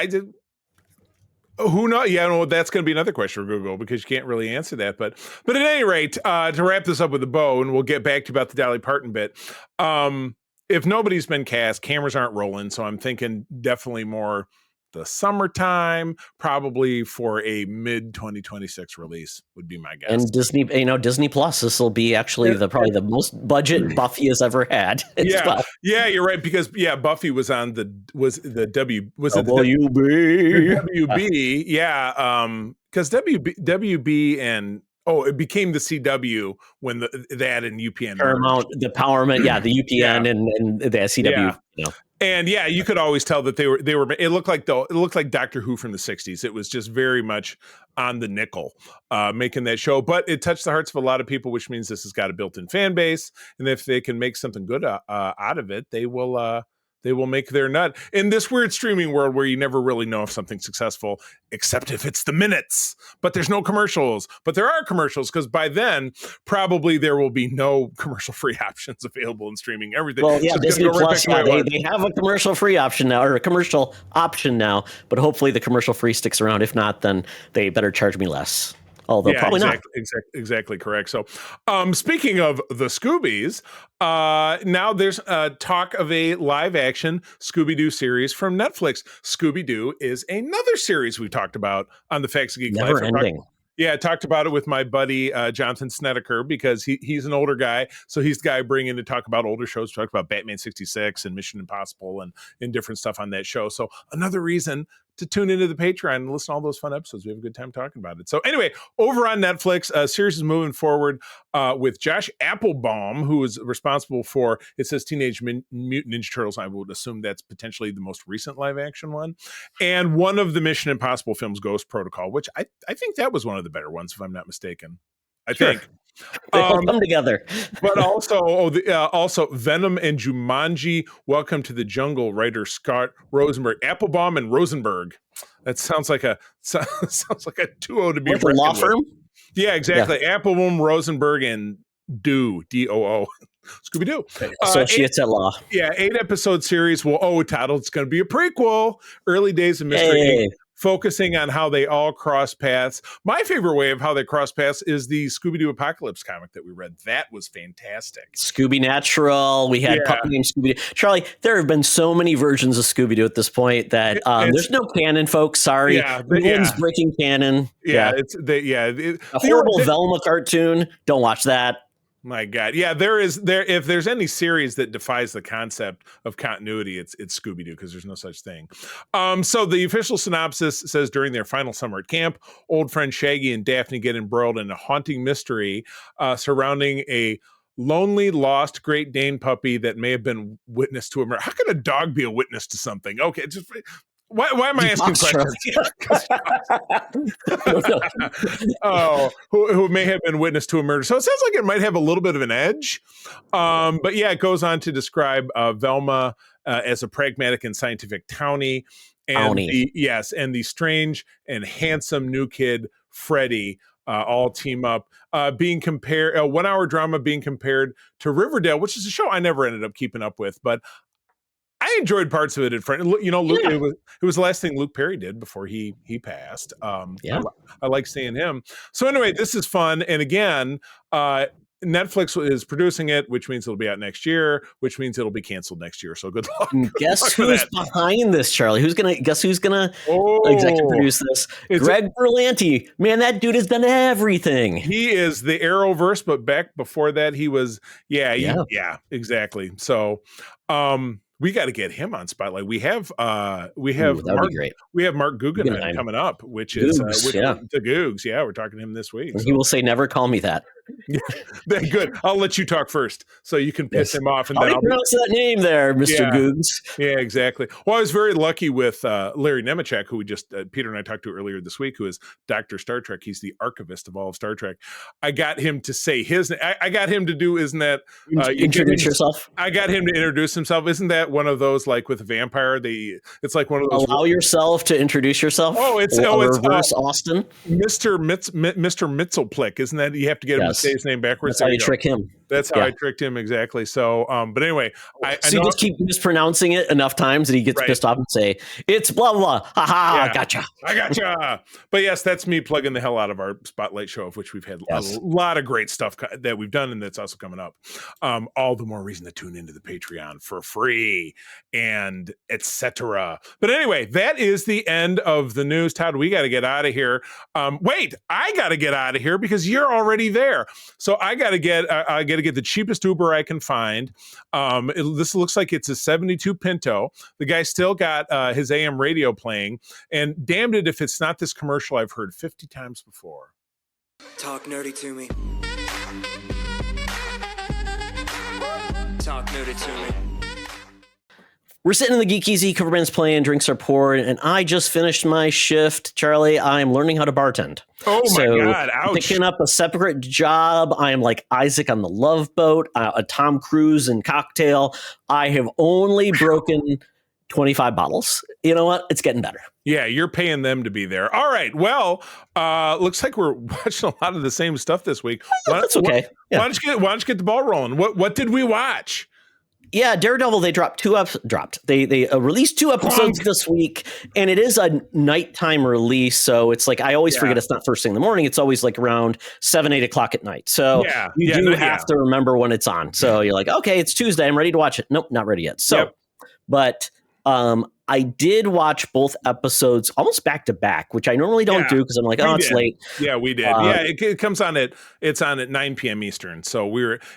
who knows? Yeah, no, that's going to be another question for Google because you can't really answer that. But at any rate, to wrap this up with a bow, and we'll get back to about the Dolly Parton bit. If nobody's been cast, cameras aren't rolling, so I'm thinking definitely more the summertime, probably for a mid-2026 release would be my guess. And Disney Plus, this will be actually probably the most budget Buffy has ever had. Yeah, you're right because Buffy was on the WB. Because WB and it became the CW when that and UPN Paramount, the Powerment, the UPN and the CW. And you could always tell that they were. It looked like Doctor Who from the '60s. It was just very much on the nickel, making that show. But it touched the hearts of a lot of people, which means this has got a built-in fan base. And if they can make something good out of it, they will. They will make their nut in this weird streaming world where you never really know if something's successful, except if it's the minutes. But there's no commercials. But there are commercials because by then, probably there will be no commercial-free options available in streaming. Everything. Well, Disney Plus, they have a commercial-free option now, or a commercial option now. But hopefully the commercial-free sticks around. If not, then they better charge me less. Although probably not. Exactly correct. So speaking of the Scoobies, now there's talk of a live action Scooby-Doo series from Netflix. Scooby-Doo is another series we talked about on the Facts of Geek Life. Never ending. Yeah, I talked about it with my buddy Jonathan Snedeker because he's an older guy, so he's the guy I bring in to talk about older shows. Talk about Batman '66 and Mission Impossible and different stuff on that show. So another reason to tune into the Patreon and listen to all those fun episodes. We have a good time talking about it. So anyway, over on Netflix, a series is moving forward with Josh Applebaum, who is responsible for, it says Teenage Mutant Ninja Turtles. I would assume that's potentially the most recent live action one. And one of the Mission Impossible films, Ghost Protocol, which I think that was one of the better ones, if I'm not mistaken. I think. They all come together. But also Venom and Jumanji, Welcome to the Jungle, writer Scott Rosenberg, Applebaum and Rosenberg. That sounds like a duo to be Like a law firm? Yeah, exactly. Yeah. Applebaum, Rosenberg, and D-O-O. Scooby-Doo. Associates at law. Yeah, 8-episode series. Titled, it's going to be a prequel. Early Days of Mystery. Hey. Focusing on how they all cross paths. My favorite way of how they cross paths is the Scooby-Doo Apocalypse comic that we read. That was fantastic. Scooby Natural. We had puppy named Scooby-Doo. Charlie, there have been so many versions of Scooby-Doo at this point that there's no canon, folks. Sorry. Yeah, One's breaking canon. A horrible Velma cartoon. Don't watch that. My God. Yeah, if there's any series that defies the concept of continuity, it's Scooby-Doo, because there's no such thing. So the official synopsis says during their final summer at camp, old friend Shaggy and Daphne get embroiled in a haunting mystery surrounding a lonely, lost Great Dane puppy that may have been witness to a murder. How can a dog be a witness to something? Okay, just... Why am I asking questions? Who may have been witness to a murder. So it sounds like it might have a little bit of an edge. But yeah, it goes on to describe Velma as a pragmatic and scientific townie. And the strange and handsome new kid, Freddy, all team up, being compared, a 1-hour drama being compared to Riverdale, which is a show I never ended up keeping up with, but I enjoyed parts of it in front. Luke, it was the last thing Luke Perry did before he passed. I like seeing him. So anyway, this is fun. And again, Netflix is producing it, which means it'll be out next year, which means it'll be canceled next year. So good luck. Guess who's behind this, Charlie? Guess who's gonna executive produce this? Greg Berlanti. Man, that dude has done everything. He is the Arrowverse, but back before that, he was exactly. So we got to get him on Spotlight. We have Mark Guggenheim coming up, which is the Googs. Yeah, we're talking to him this week. So. He will say, "Never call me that." Good. I'll let you talk first, so you can piss him off. And then I'll pronounce that name there, Mr. Googs. Yeah, exactly. Well, I was very lucky with Larry Nemechek, who we just Peter and I talked to earlier this week, who is Dr. Star Trek. He's the archivist of all of Star Trek. I got him to say his name. I got him to do. Isn't that introduce yourself? I got him to introduce himself. Isn't that one of those, like with a vampire? It's like one of those. Allow yourself to introduce yourself. It's reverse Austin. Mr. Mitzelplick. Isn't that you have to get him to say his name backwards? That's how you trick him. That's how I tricked him, exactly. So, but anyway, you just keep mispronouncing it enough times that he gets pissed off and say, "It's blah blah." Ha ha! I gotcha. But yes, that's me plugging the hell out of our Spotlight show, of which we've had a lot of great stuff that we've done, and that's also coming up. All the more reason to tune into the Patreon for free, and etc. But anyway, that is the end of the news. Todd, we got to get out of here. Wait, I got to get out of here because you're already there. So I got to get the cheapest Uber I can find. This looks like it's a 72 Pinto. The guy still got his AM radio playing, and damned it if it's not this commercial I've heard 50 times before. Talk nerdy to me. Talk nerdy to me. We're sitting in the Geek Easy, cover bands playing, drinks are poured, and I just finished my shift. Charlie, I'm learning how to bartend. Oh my God, ouch. Picking up a separate job. I am like Isaac on the Love Boat, a Tom Cruise in Cocktail. I have only broken 25 bottles. You know what? It's getting better. Yeah, you're paying them to be there. All right. Well, looks like we're watching a lot of the same stuff this week. That's okay. Why don't you get the ball rolling? What did we watch? Yeah, Daredevil, they They released 2 episodes this week, and it is a nighttime release. So it's like, I always forget it's not first thing in the morning. It's always like around 7, 8 o'clock at night. So you do have to remember when it's on. So you're like, okay, it's Tuesday. I'm ready to watch it. Nope, not ready yet. So, but I did watch both episodes almost back to back, which I normally don't Yeah, do because I'm like, we it's did. late. Yeah, we did. It comes on it's on at 9 p.m. Eastern. So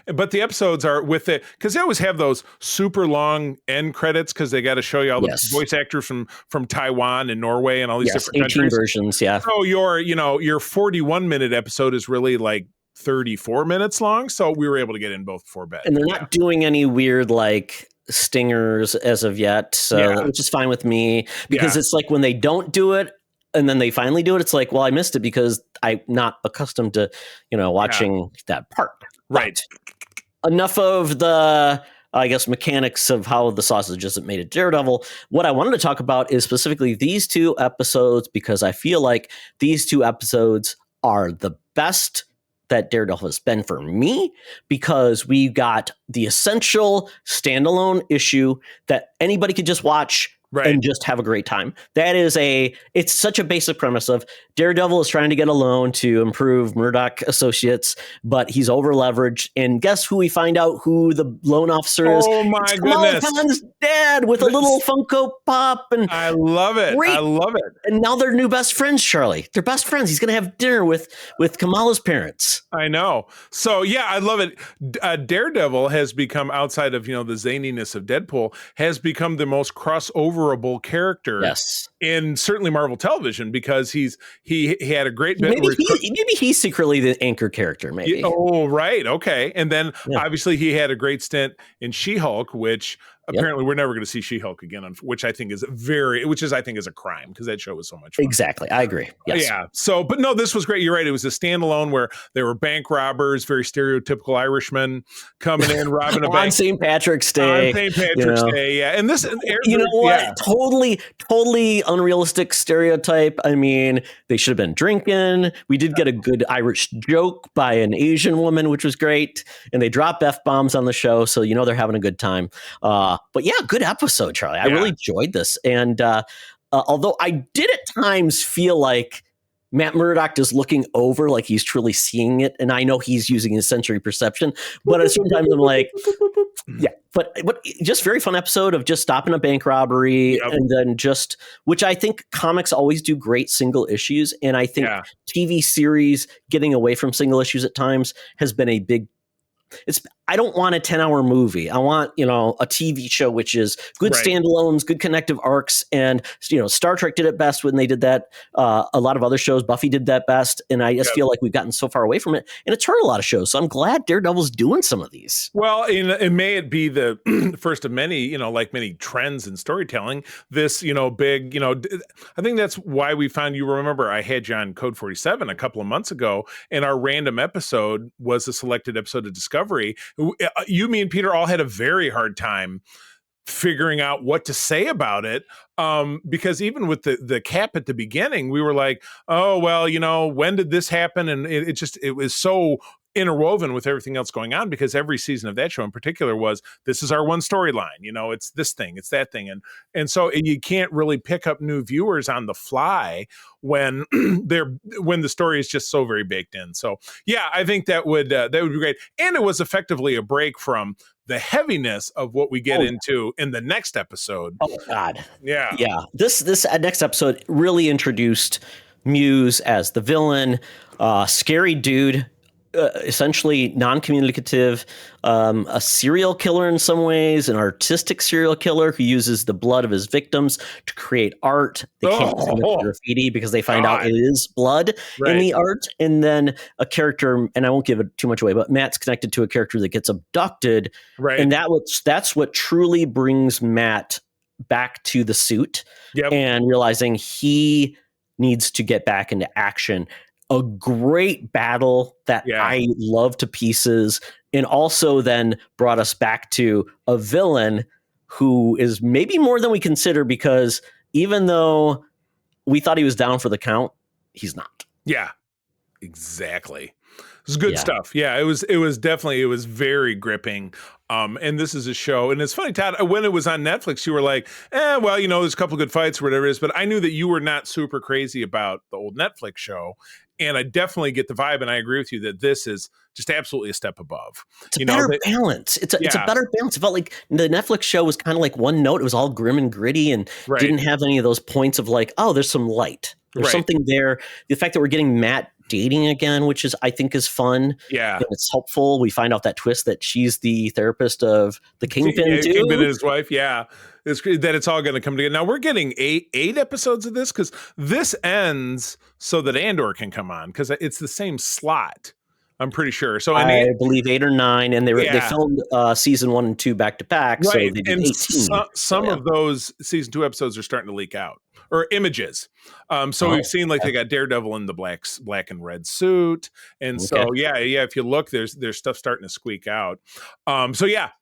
but the episodes are with it because they always have those super long end credits because they got to show you all the voice actors from Taiwan and Norway and all these different 18 countries. versions. Yeah. So your 41-minute episode is really like 34 minutes long. So we were able to get in both before bed. And they're not doing any weird like stingers as of yet, so which is fine with me because it's like when they don't do it and then they finally do it, it's like, well, I missed it because I'm not accustomed to watching that part. Right. But enough of the I guess mechanics of how the sausage isn't made at Daredevil. What I wanted to talk about is specifically these two episodes because I feel like these two episodes are the best that Daredevil has been for me because we got the essential standalone issue that anybody could just watch and just have a great time. It's such a basic premise of Daredevil is trying to get a loan to improve Murdoch Associates, but he's over leveraged. And guess who we find out who the loan officer is? Oh my goodness. Khan's dad with a little Funko Pop. And I love it. Great. I love it. And now they're new best friends, Charlie. They're best friends. He's going to have dinner with Kamala's parents. I know. So yeah, I love it. Daredevil has become, outside of the zaniness of Deadpool, has become the most crossoverable character in certainly Marvel television because he had a great bit. Maybe he's secretly the anchor character. Maybe. Oh right, okay. And then obviously he had a great stint in She-Hulk, which apparently we're never going to see She-Hulk again, which I think is a crime because that show was so much fun. Exactly. I agree. Yes. Yeah. So, but no, this was great. You're right. It was a standalone where there were bank robbers, very stereotypical Irishmen coming in, robbing a bank. On St. Patrick's Day. On St. Patrick's Day, yeah. And this, you know what? Totally unrealistic stereotype. I mean, they should have been drinking. We did get a good Irish joke by an Asian woman, which was great. And they drop F-bombs on the show, so they're having a good time. But yeah, good episode, Charlie. I really enjoyed this. And although I did at times feel like Matt Murdock is looking over, like he's truly seeing it. And I know he's using his sensory perception, but at certain times I'm like, but just very fun episode of just stopping a bank robbery and then which I think comics always do great single issues. And I think TV series getting away from single issues at times has been a big I don't want a 10-hour movie. I want, a TV show, which is good standalones, good connective arcs. And, Star Trek did it best when they did that. A lot of other shows, Buffy did that best. And I just feel like we've gotten so far away from it and it's hurt a lot of shows. So I'm glad Daredevil's doing some of these. Well, and may it be the first of many, like many trends in storytelling, this, big, I think that's why we found, you remember I had you on Code 47 a couple of months ago, and our random episode was a selected episode of Discovery. You, me, and Peter all had a very hard time figuring out what to say about it, because even with the cap at the beginning, we were like, oh, well, when did this happen? And it was so interwoven with everything else going on, because every season of that show in particular was, this is our one storyline, it's this thing, it's that thing. And so you can't really pick up new viewers on the fly when when the story is just so very baked in. So yeah, I think that would be great. And it was effectively a break from the heaviness of what we get into in the next episode. Oh God. Yeah. Yeah. This next episode really introduced Muse as the villain, scary dude, essentially non-communicative, a serial killer in some ways, an artistic serial killer who uses the blood of his victims to create art. They can't commit graffiti because they find out it is blood in the art. And then a character, and I won't give it too much away, but Matt's connected to a character that gets abducted. Right. And that's what truly brings Matt back to the suit and realizing he needs to get back into action. A great battle that I love to pieces, and also then brought us back to a villain who is maybe more than we consider, because even though we thought he was down for the count, he's not. Yeah, exactly. It was good stuff. Yeah, it was very gripping. And this is a show, and it's funny, Todd, when it was on Netflix, you were like, well, there's a couple good fights or whatever it is, but I knew that you were not super crazy about the old Netflix show. And I definitely get the vibe, and I agree with you that this is just absolutely a step above. It's a better balance. It's a better balance. It felt like the Netflix show was kind of like one note. It was all grim and gritty and didn't have any of those points of like, oh, there's some light. There's something there. The fact that we're getting Matt dating again, which I think is fun. Yeah. And it's helpful. We find out that twist that she's the therapist of the Kingpin too. Kingpin and his wife. Yeah. It's all going to come together. Now we're getting eight episodes of this because this ends so that Andor can come on because it's the same slot. I'm pretty sure. So I believe 8 or 9, and they filmed season 1 and 2 back to back. So they did 18. Some of those season 2 episodes are starting to leak out, or images. We've seen they got Daredevil in the black and red suit, and so if you look, there's stuff starting to squeak out.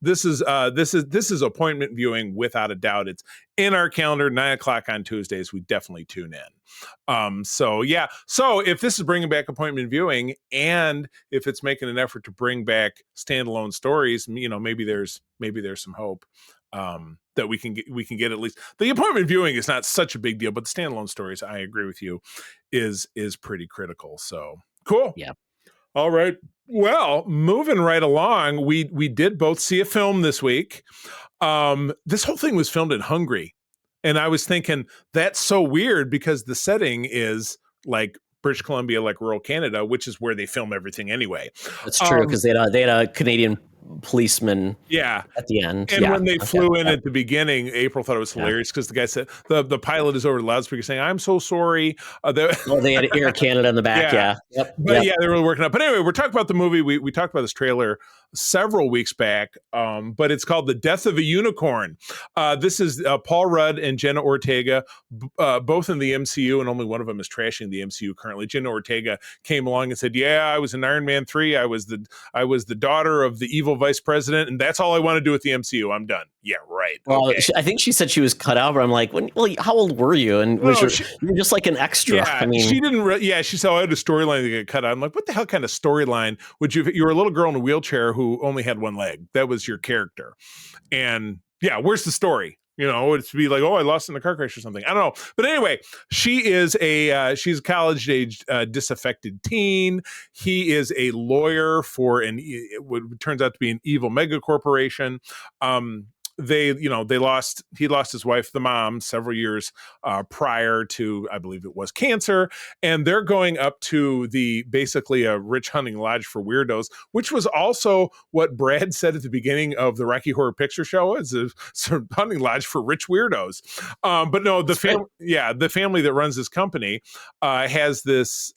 This is appointment viewing without a doubt. It's in our calendar, 9:00 on Tuesdays. We definitely tune in. So if this is bringing back appointment viewing, and if it's making an effort to bring back standalone stories, maybe there's some hope. That we can get at least the appointment viewing is not such a big deal, but the standalone stories, I agree with you, is pretty critical. So cool. Yeah. All right. Well, moving right along, we did both see a film this week. This whole thing was filmed in Hungary, and I was thinking that's so weird because the setting is like British Columbia, like rural Canada, which is where they film everything anyway. That's true because they had a Canadian policeman at the end. And when they flew in at the beginning, April thought it was hilarious because the guy said the pilot is over the loudspeaker saying, "I'm so sorry." They had Air Canada in the back. They were working up. But anyway, we're talking about the movie. We talked about this trailer several weeks back, but it's called The Death of a Unicorn. This is Paul Rudd and Jenna Ortega, both in the MCU, and only one of them is trashing the MCU currently. Jenna Ortega came along and said, I was in Iron Man 3. I was the daughter of the evil vice president, and that's all I want to do with the MCU. I'm done. Yeah, right. Well, okay. I think she said she was cut out, but I'm like, how old were you? And you were just like an extra. Yeah, I mean, she didn't. She said, I had a storyline that got cut out. I'm like, what the hell kind of storyline would you? You were a little girl in a wheelchair who only had one leg. That was your character. And where's the story? It's be like, I lost in a car crash or something. I don't know. But anyway, she's a college-aged disaffected teen. He is a lawyer for what turns out to be an evil mega corporation. He lost his wife, the mom, several years prior to, I believe it was cancer. And they're going up to basically a rich hunting lodge for weirdos, which was also what Brad said at the beginning of the Rocky Horror Picture Show, is a hunting lodge for rich weirdos. But no, the family that runs this company has this,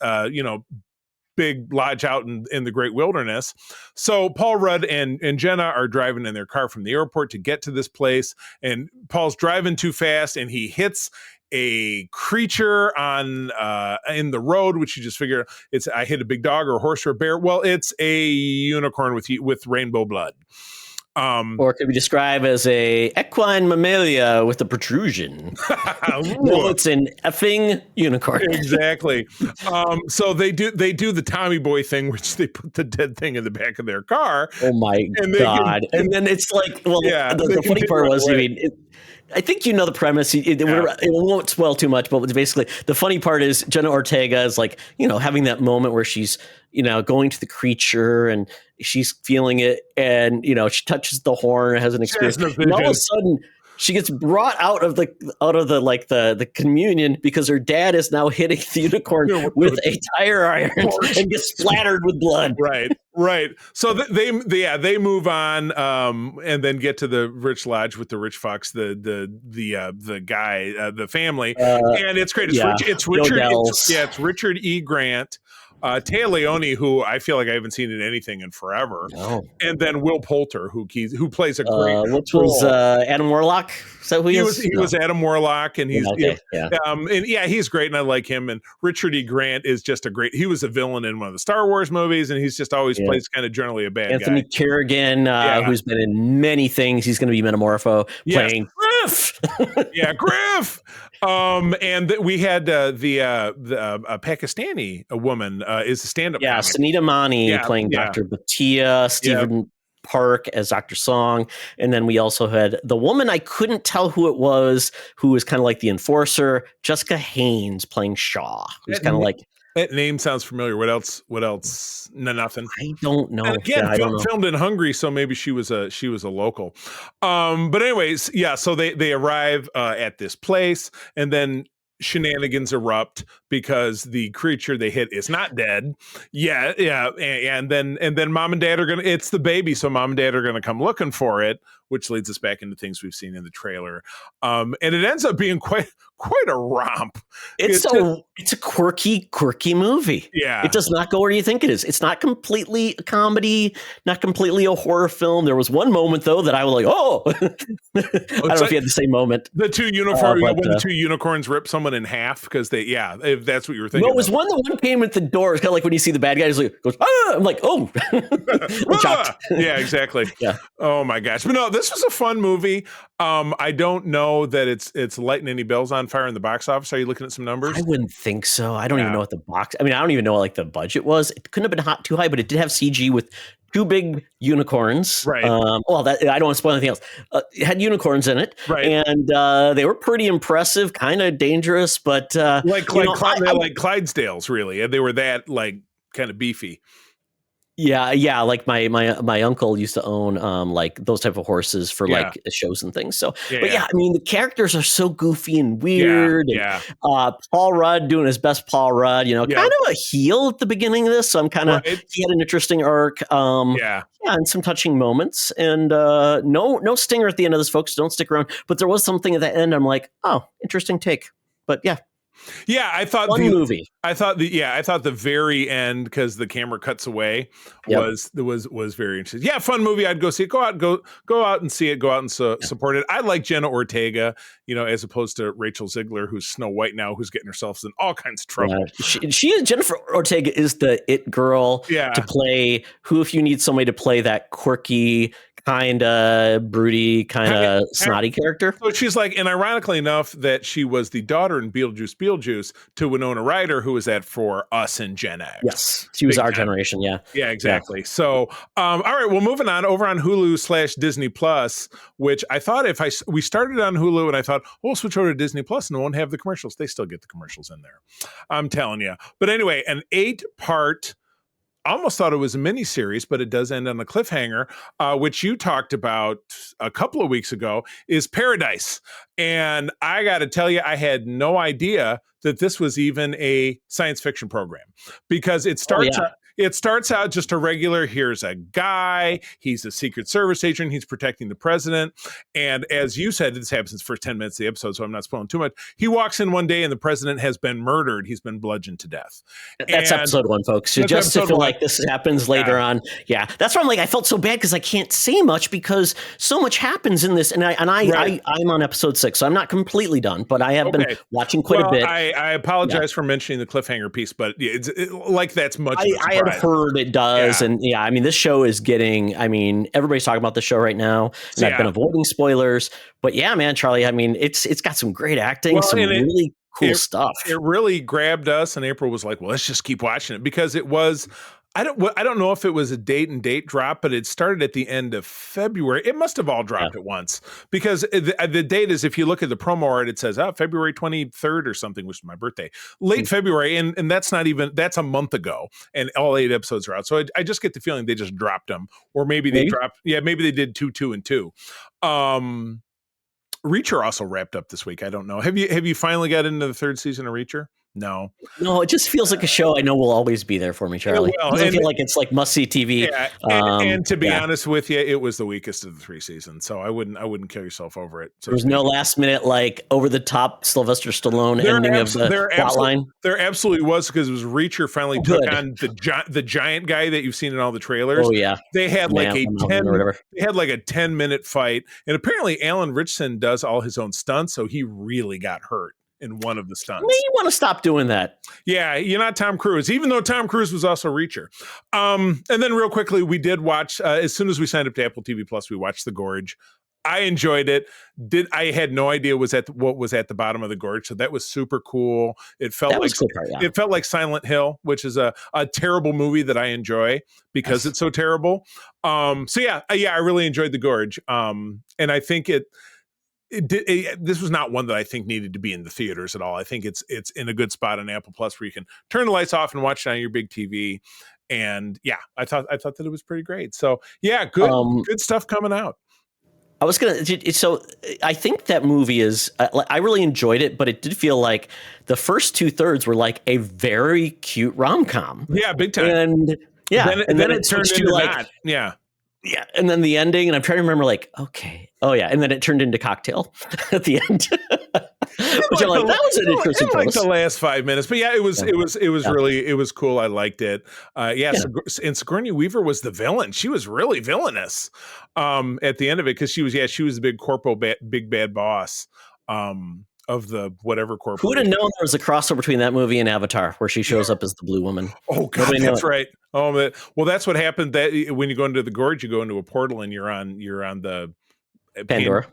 big lodge out in the great wilderness. So Paul Rudd and Jenna are driving in their car from the airport to get to this place, and Paul's driving too fast and he hits a creature in the road, which you just figure I hit a big dog or a horse or a bear. Well, it's a unicorn with rainbow blood. Or it could be described as a equine mammalia with a protrusion. No, it's an effing unicorn. Exactly. So they do the Tommy Boy thing, which they put the dead thing in the back of their car. Oh my God. And then it's like, the funny part was, I think the premise. It won't spoil too much, but basically the funny part is Jenna Ortega is like, having that moment where she's, going to the creature and she's feeling it, and she touches the horn, has an experience, and all of a sudden she gets brought out of the communion because her dad is now hitting the unicorn with a tire iron and gets splattered with blood. Right. So they move on, and then get to the rich lodge with the rich fox, the guy, the family, and it's great. It's Richard. It's Richard E. Grant. Taya Leone, who I feel like I haven't seen in anything in forever, and then Will Poulter, who plays a great. Which was Adam Warlock? Is that who he is? He was Adam Warlock, and he's he's great, and I like him. And Richard E. Grant is just a great. He was a villain in one of the Star Wars movies, and he's just always plays kind of generally a bad guy. Anthony Kerrigan, who's been in many things. He's going to be Metamorpho playing Griff. Griff. And we had the Pakistani woman is a stand-up. Sunita Mani playing Dr. Bhatia, Stephen Park as Dr. Song. And then we also had the woman, I couldn't tell who it was, who was kind of like the enforcer, Jessica Haynes playing Shaw. Who's kind of like, that name sounds familiar. What else? No, nothing. I don't know. And again, I don't know. filmed in Hungary, so maybe she was a local. But anyways, yeah. So they arrive at this place, and then shenanigans erupt because the creature they hit is not dead. Yeah. And then mom and dad are gonna. It's the baby, so mom and dad are gonna come looking for it, which leads us back into things we've seen in the trailer. And it ends up being quite a romp. It's a quirky movie. Yeah. It does not go where you think it is. It's not completely a comedy, not completely a horror film. There was one moment though that I was like, oh, I don't know if you had the same moment. The two the two unicorns rip someone in half because if that's what you were thinking. No, it was the one came at the door. It's kind of like when you see the bad guy goes, ah! I'm like, oh, I'm shocked. Yeah, exactly. Yeah. Oh my gosh. But no, this was a fun movie. I don't know that it's lighting any bells on fire in the box office. Are you looking at some numbers? I wouldn't think so. I don't even know what I don't even know what like the budget was. It couldn't have been too high, but it did have CG with two big unicorns. Right. I don't want to spoil anything else. It had unicorns in it. Right. And they were pretty impressive, kind of dangerous, but like Clydesdales, really. And they were that like kind of beefy. Yeah, like my uncle used to own like those type of horses for like shows and things. So, but I mean, the characters are so goofy and weird. Yeah. And, Paul Rudd doing his best Paul Rudd, kind of a heel at the beginning of this. So I'm kind of he had an interesting arc. And some touching moments. And no stinger at the end of this, folks. Don't stick around. But there was something at the end. I'm like, oh, interesting take. But yeah. Yeah, I thought movie. I thought the very end, because the camera cuts away, was very interesting. Yeah, fun movie. I'd go see it. Go out and see it. Go out and support it. I like Jenna Ortega, as opposed to Rachel Ziegler, who's Snow White now, who's getting herself in all kinds of trouble. Yeah. Jennifer Ortega is the it girl to play. Who, if you need somebody to play that quirky, kind of broody, kind of snotty character. So she's like, and ironically enough, that she was the daughter in Beetlejuice to Winona Ryder, who was that for us in Gen X. Yes, she was our generation. Yeah. Yeah, exactly. Yeah. So, all right, well, moving on over on Hulu/Disney Plus, which I thought we started on Hulu and I thought, we'll switch over to Disney Plus and won't have the commercials. They still get the commercials in there. I'm telling you. But anyway, an 8-part, almost thought it was a mini series, but it does end on a cliffhanger, which you talked about a couple of weeks ago, is Paradise. And I got to tell you, I had no idea that this was even a science fiction program, because it starts out just a regular, here's a guy, he's a Secret Service agent, he's protecting the president. And as you said, this happens in the first 10 minutes of the episode, so I'm not spoiling too much. He walks in one day and the president has been murdered. He's been bludgeoned to death. That's episode 1, folks. So just to feel like this happens later on. Yeah. That's why I'm like, I felt so bad because I can't say much because so much happens in this. And I'm on episode 6, so I'm not completely done, but I have been watching quite a bit. I apologize for mentioning the cliffhanger piece, but that's much. I had heard it does. And I mean, this show is getting, everybody's talking about the show right now, and I've been avoiding spoilers, but yeah, man, Charlie, I mean, it's got some great acting, some really cool stuff. It really grabbed us, and April was like, well, let's just keep watching it, because it was, I don't know if it was a date drop, but it started at the end of February. It must have all dropped at once, because the date is, if you look at the promo art, it says February 23rd or something, which is my birthday, late February. And that's that's a month ago, and all 8 episodes are out. So I just get the feeling they just dropped them, or maybe they dropped. Yeah. Maybe they did 2 and 2. Reacher also wrapped up this week. I don't know. Have you finally got into the 3rd season of Reacher? No, it just feels like a show I know will always be there for me, Charlie. It doesn't feel like it's like must-see TV. Yeah, and to be honest with you, it was the weakest of the 3 seasons, so I wouldn't kill yourself over it. So there was no last-minute, like, over-the-top Sylvester Stallone ending of the plotline. There absolutely was, because it was Reacher finally took on the giant guy that you've seen in all the trailers. Oh yeah, they had like a 10-minute fight, and apparently Alan Ritchson does all his own stunts, so he really got hurt in one of the stunts. Maybe you want to stop doing that. Yeah, you're not Tom Cruise, even though Tom Cruise was also Reacher. And then real quickly, we did watch, as soon as we signed up to Apple TV Plus, we watched The Gorge. I enjoyed it. I had no idea what was at the bottom of the gorge, so that was super cool. It felt like cool part, yeah. it felt like Silent Hill, which is a terrible movie that I enjoy because it's so terrible. So I really enjoyed the gorge. And I think this was not one that I think needed to be in the theaters at all. I think it's in a good spot on Apple Plus where you can turn the lights off and watch it on your big TV. And I thought that it was pretty great. So good stuff coming out. I was so I think that movie is, I really enjoyed it, but it did feel like the first 2/3 were like a very cute rom-com. Yeah, big time. And then it turned into like, that. Yeah. Yeah. And then the ending, and I'm trying to remember like, okay. Oh yeah. And then it turned into Cocktail at the end. Which that was an interesting like the last 5 minutes. But it was really, it was cool. I liked it. And Sigourney Weaver was the villain. She was really villainous at the end of it because she was the big big bad boss of the whatever corporation. Who would have known there was a crossover between that movie and Avatar where she shows up as the blue woman? Oh God, that's right. Oh, well, that's what happened. That when you go into the gorge, you go into a portal and you're on the Pandora.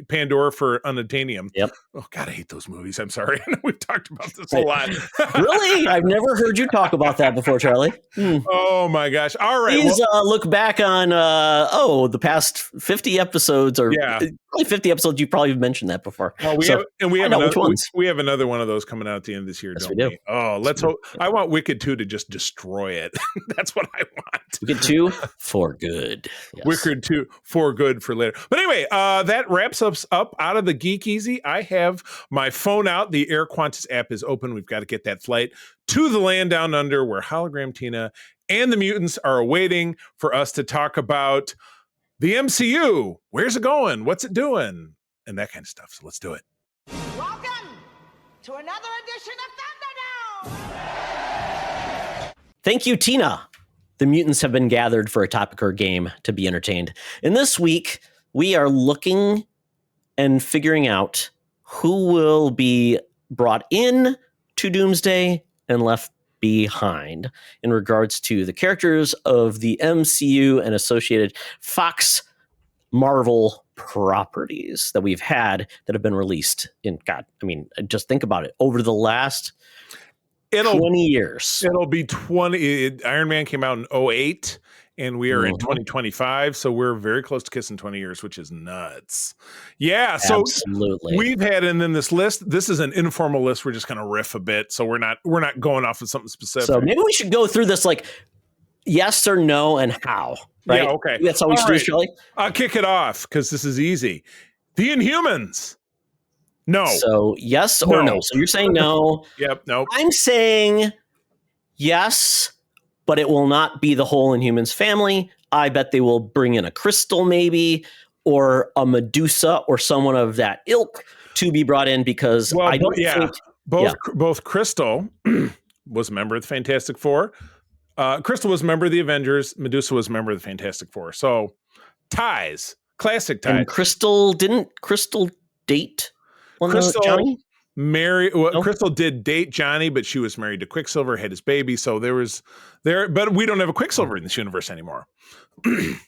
Pandora for Unobtainium. Yep. Oh God, I hate those movies. I'm sorry. We've talked about this a lot. Really? I've never heard you talk about that before, Charlie. Oh my gosh. All right. Please look back on the past 50 episodes or probably 50 episodes. You probably mentioned that before. We have another one of those coming out at the end of this year, yes, don't we? Oh, let's hope. I want Wicked 2 to just destroy it. That's what I want. Wicked 2 for good. Yes. Wicked 2 for good for later. But anyway, that wraps us up out of the Geek Easy. I have my phone out. The Air Qantas app is open. We've got to get that flight to the land down under where Hologram Tina and the mutants are awaiting for us to talk about the MCU. Where's it going? What's it doing? And that kind of stuff. So let's do it. Welcome to another edition of Thunderdome. Thank you, Tina. The mutants have been gathered for a topic or game to be entertained. And this week, we are looking and figuring out who will be brought in to Doomsday and left behind in regards to the characters of the MCU and associated Fox Marvel properties that we've had that have been released in, just think about it, over the last 20 years. It'll be 20. Iron Man came out in 2008. And we are in 2025, so we're very close to kissing 20 years, which is nuts. Yeah, so absolutely. We've had, and then this list, this is an informal list. We're just going to riff a bit, so we're not going off of something specific. So maybe we should go through this like yes or no and how. Right? Yeah, okay. That's how we should do it, Charlie. I'll kick it off because this is easy. The Inhumans. No. So yes or no. So you're saying no. Yep. No. I'm saying yes. But it will not be the whole Inhumans family. I bet they will bring in a Crystal maybe, or a Medusa, or someone of that ilk to be brought in because I don't think... Both Crystal was a member of the Fantastic Four. Crystal was a member of the Avengers. Medusa was a member of the Fantastic Four. So ties. Classic ties. And Crystal date Johnny? Crystal did date Johnny, but she was married to Quicksilver, had his baby. So but we don't have a Quicksilver in this universe anymore.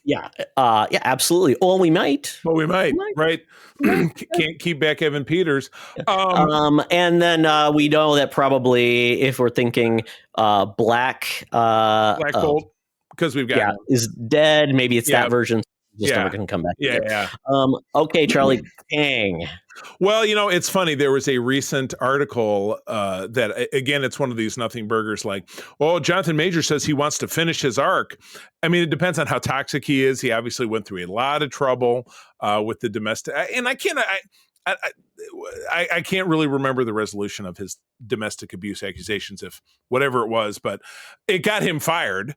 Yeah, absolutely. Well, we might. Right? Can't keep back Evan Peters. And then we know that probably if we're thinking Black Bolt, because we've got is dead. Maybe it's that version. Just never going to come back. Yeah. Okay, Charlie Kang. Well, it's funny. There was a recent article that, again, it's one of these nothing burgers like, Jonathan Major says he wants to finish his arc. I mean, it depends on how toxic he is. He obviously went through a lot of trouble with the domestic. And I can't really remember the resolution of his domestic abuse accusations, if whatever it was, but it got him fired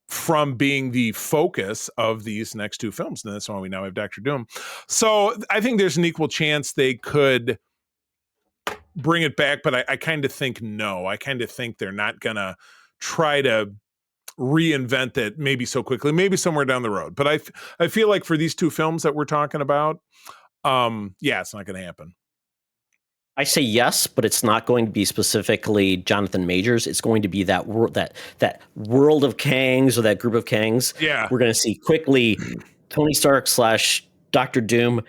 from being the focus of these next two films. And that's why we now have Dr. Doom. So I think there's an equal chance they could bring it back, but I kind of think no. I kind of think they're not going to try to reinvent it maybe so quickly, maybe somewhere down the road. But I feel like for these two films that we're talking about, it's not going to happen. I say yes, but it's not going to be specifically Jonathan Majors. It's going to be that world of Kangs or that group of Kangs. Yeah. We're going to see quickly Tony Stark / Doctor Doom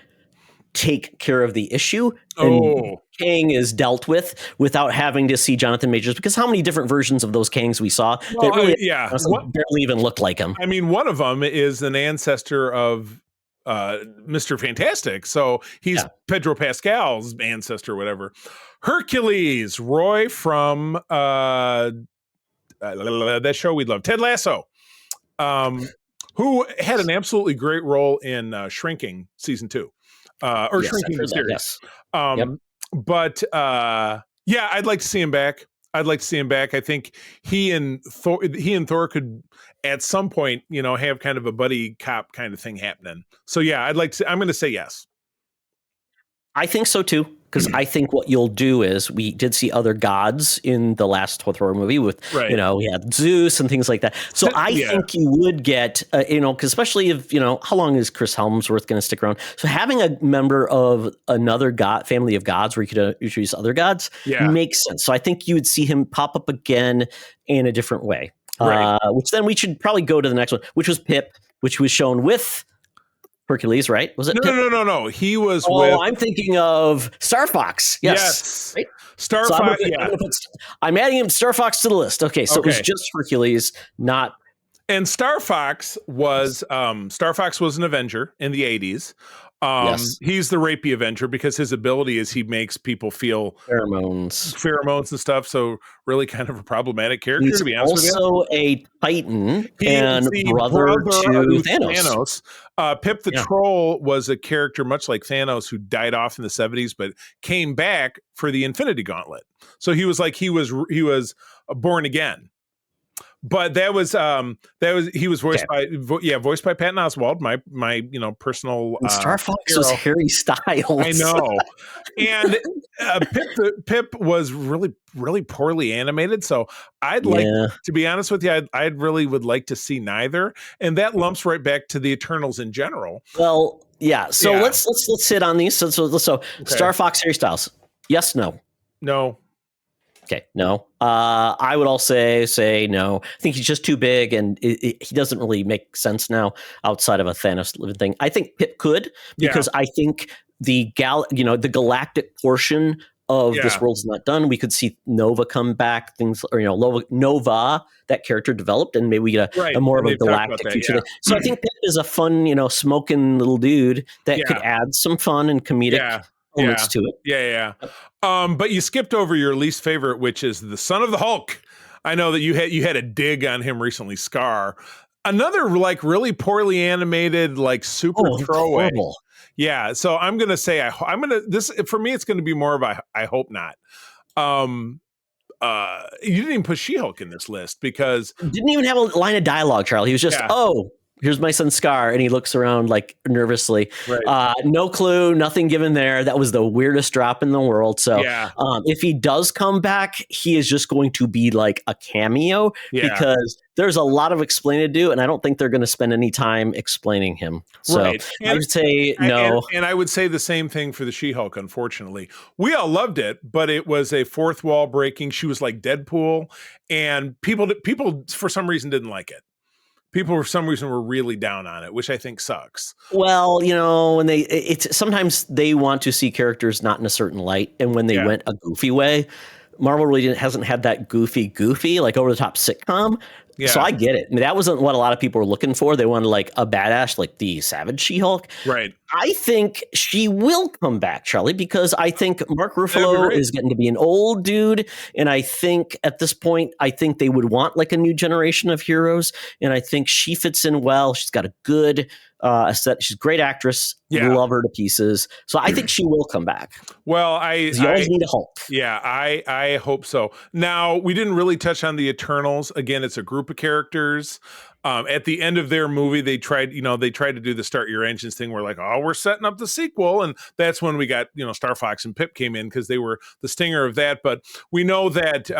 take care of the issue, and Oh, Kang is dealt with without having to see Jonathan Majors, because how many different versions of those Kangs we saw well, that really yeah. honestly barely even looked like him. I mean, one of them is an ancestor of Mr. Fantastic. So he's Pedro Pascal's ancestor, or whatever. Hercules, Roy from that show we love, Ted Lasso, who had an absolutely great role in Shrinking season 2, or Yes, Shrinking I've the heard that, series. yes. But yeah, I'd like to see him back. I think he and Thor could at some point, have kind of a buddy cop kind of thing happening. So yeah, I'm going to say yes. I think so too, because I think what you'll do is, we did see other gods in the last Thor movie with, Right. we had Zeus and things like that. So I Yeah. think you would get, because especially if, how long is Chris Hemsworth going to stick around? So having a member of another god family of gods where you could introduce other gods makes sense. So I think you would see him pop up again in a different way. Right. Which then we should probably go to the next one, which was Pip, which was shown with Hercules, right? Was it? No, Pip? no. He was Oh, with. I'm thinking of Star Fox. Yes. Right? Star So Fox. I'm adding him Star Fox to the list. Okay, so it was Okay. just Hercules, not. And Star Fox was an Avenger in the 80s. Yes. He's the rapey Avenger because his ability is he makes people feel Pheromones and stuff. So really kind of a problematic character, He's to be honest with you. also a Titan He and is the brother to Thanos. Pip the Troll was a character much like Thanos who died off in the 70s, but came back for the Infinity Gauntlet. So he was born again. But he was voiced by Patton Oswalt, my personal Star Fox hero. was Harry Styles. I know. And Pip was really, really poorly animated. So I'd like, to be honest with you, I really would like to see neither. And that lumps right back to the Eternals in general. Well, yeah. So let's hit on these. So Star Fox, Harry Styles. Yes, no. No. Okay, no. I would also say no. I think he's just too big, and he doesn't really make sense now outside of a Thanos living thing. I think Pip could, because I think the galactic portion of this world's not done. We could see Nova come back, Nova, that character developed, and maybe we get a more of a galactic future. So I think Pip is a fun, smoking little dude that could add some fun and comedic elements to it. Yeah. But you skipped over your least favorite, which is the son of the Hulk. I know that you had a dig on him recently, Scar. Another really poorly animated, super throwaway. Horrible. Yeah, so I'm gonna say this for me. It's gonna be more of a I hope not. You didn't even put She-Hulk in this list because didn't even have a line of dialogue. Charlie, he was just here's my son Scar, and he looks around nervously. Right. No clue, nothing given there. That was the weirdest drop in the world. So if he does come back, he is just going to be like a cameo because there's a lot of explaining to do, and I don't think they're going to spend any time explaining him. So I would say no. And I would say the same thing for the She-Hulk, unfortunately. We all loved it, but it was a fourth wall breaking. She was like Deadpool, and people for some reason didn't like it. People for some reason were really down on it, which I think sucks. Well, when sometimes they want to see characters not in a certain light, and when they went a goofy way, Marvel really hasn't had that goofy like over the top sitcom. Yeah. So I get it. I mean, that wasn't what a lot of people were looking for. They wanted a badass, like the Savage She-Hulk. Right. I think she will come back, Charlie, because I think Mark Ruffalo is getting to be an old dude. And I think at this point, they would want a new generation of heroes. And I think she fits in well. She's got a good set. She's a great actress. Love her to pieces. So I think she will come back. Well, you always need a Hulk. Yeah, I hope so. Now, we didn't really touch on the Eternals. Again, it's a group of characters. At the end of their movie, they tried to do the start your engines thing. We're like, we're setting up the sequel. And that's when we got, Star Fox and Pip came in because they were the stinger of that. But we know that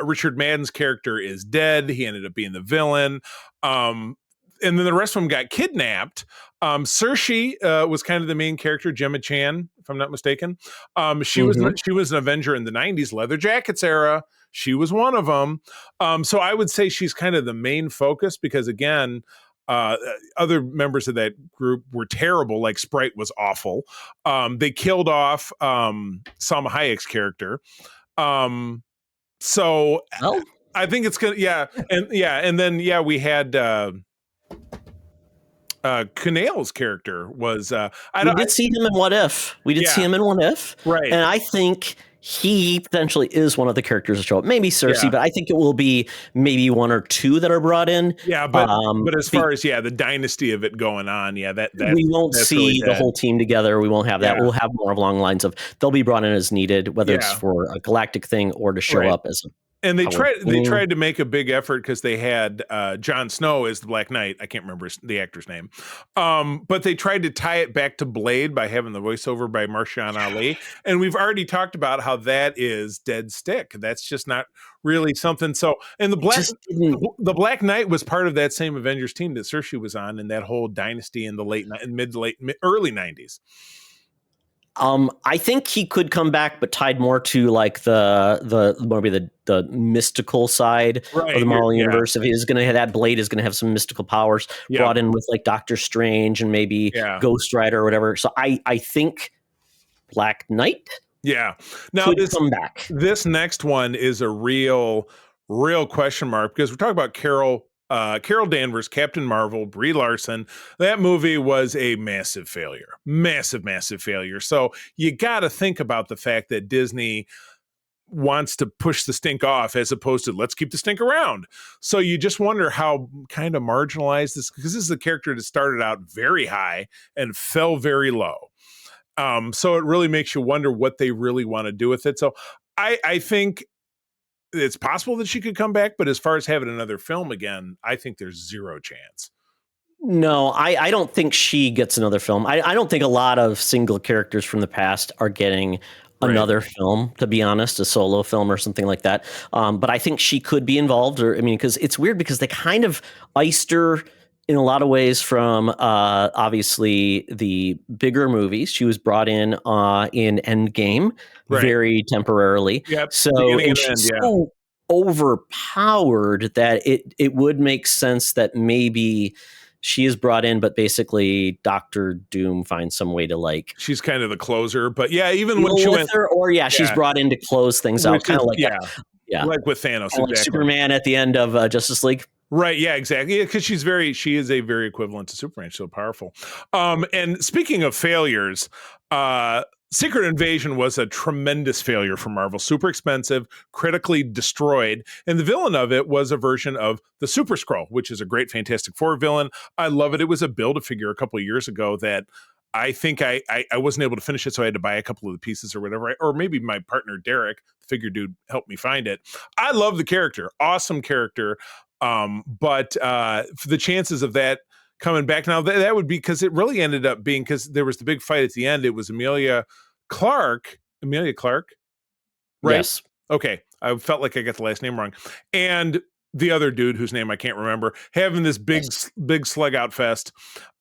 Richard Madden's character is dead. He ended up being the villain. And then the rest of them got kidnapped. Saoirse was kind of the main character, Gemma Chan, if I'm not mistaken. She was an Avenger in the 90s, Leather Jackets era. She was one of them. So I would say she's kind of the main focus because, again, Other members of that group were terrible. Like Sprite was awful. They killed off Salma Hayek's character. So Well, I think it's gonna, and then we had Kunail's character was we did see him in What If. We did see him in What If, right? And I think he potentially is one of the characters to show up. Maybe Cersei, but I think it will be maybe one or two that are brought in. Yeah, but as far as the dynasty of it going on, that we won't see really the whole team together. We won't have that. Yeah. We'll have more along lines of they'll be brought in as needed, whether it's for a galactic thing or to show up as a. And they tried to make a big effort because they had Jon Snow as the Black Knight. I can't remember the actor's name. But they tried to tie it back to Blade by having the voiceover by Marshawn Ali. And we've already talked about how that is dead stick. That's just not really something. So, and the Black Knight was part of that same Avengers team that Cersei was on in that whole dynasty in the early 90s. I think he could come back, but tied more to like the mystical side of the Marvel universe. If he's going to have that Blade, is going to have some mystical powers brought in with like Doctor Strange and maybe Ghost Rider or whatever. So I think Black Knight. Yeah. Now could come back. This next one is a real question mark because we're talking about Carol Danvers, Captain Marvel, Brie Larson. That movie was a massive failure. Massive failure. So you got to think about the fact that Disney wants to push the stink off as opposed to let's keep the stink around. So you just wonder how kind of marginalized this, because this is a character that started out very high and fell very low. So it really makes you wonder what they really want to do with it. So I think it's possible that she could come back, but as far as having another film again, I think there's zero chance. No, I don't think she gets another film. I don't think a lot of single characters from the past are getting another film, to be honest, a solo film or something like that. But I think she could be involved, because it's weird because they kind of iced her in a lot of ways from obviously the bigger movies. She was brought in Endgame very temporarily. Yep. So she's so overpowered that it would make sense that maybe she is brought in, but basically Doctor Doom finds some way to like. She's kind of the closer, but even when she went, she's brought in to close things out, kind of like like with Thanos, exactly. Like Superman at the end of Justice League. Right. Yeah, exactly. Yeah, because she is a very equivalent to Superman. She's so powerful. And speaking of failures, Secret Invasion was a tremendous failure for Marvel. Super expensive, critically destroyed. And the villain of it was a version of the Super Skrull, which is a great Fantastic Four villain. I love it. It was a Build-A-Figure a couple of years ago that I think I wasn't able to finish it, so I had to buy a couple of the pieces or whatever. Or maybe my partner, Derek, the figure dude, helped me find it. I love the character. Awesome character. But for the chances of that coming back now, that would be because it really ended up being because there was the big fight at the end. It was Emilia Clarke, right? Yes. Okay. I felt like I got the last name wrong. And the other dude whose name I can't remember, having this big slug out fest.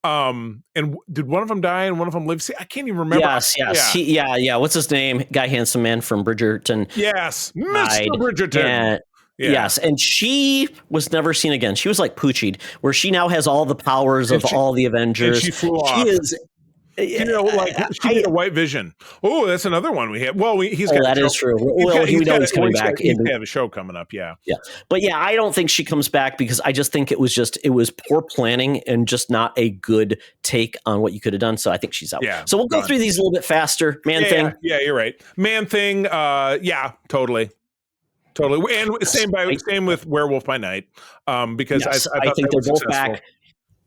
And did one of them die and one of them live? See, I can't even remember. Yes. Yeah. What's his name? Guy Handsome Man from Bridgerton. Yes. Mr. Bridgerton. Yes, and she was never seen again. She was like Poochied, where she now has all the powers of all the Avengers. And she flew off. She is, she did a White Vision. Oh, that's another one we have. Well, he's got. That is true. Well, we know he's coming back. He's have a show coming up. Yeah. But I don't think she comes back because I just think it was poor planning and just not a good take on what you could have done. So I think she's out. Yeah. So we'll go through these a little bit faster. Thing. Yeah, you're right. Man Thing. Totally. And same with Werewolf by Night. Because I think they're both back.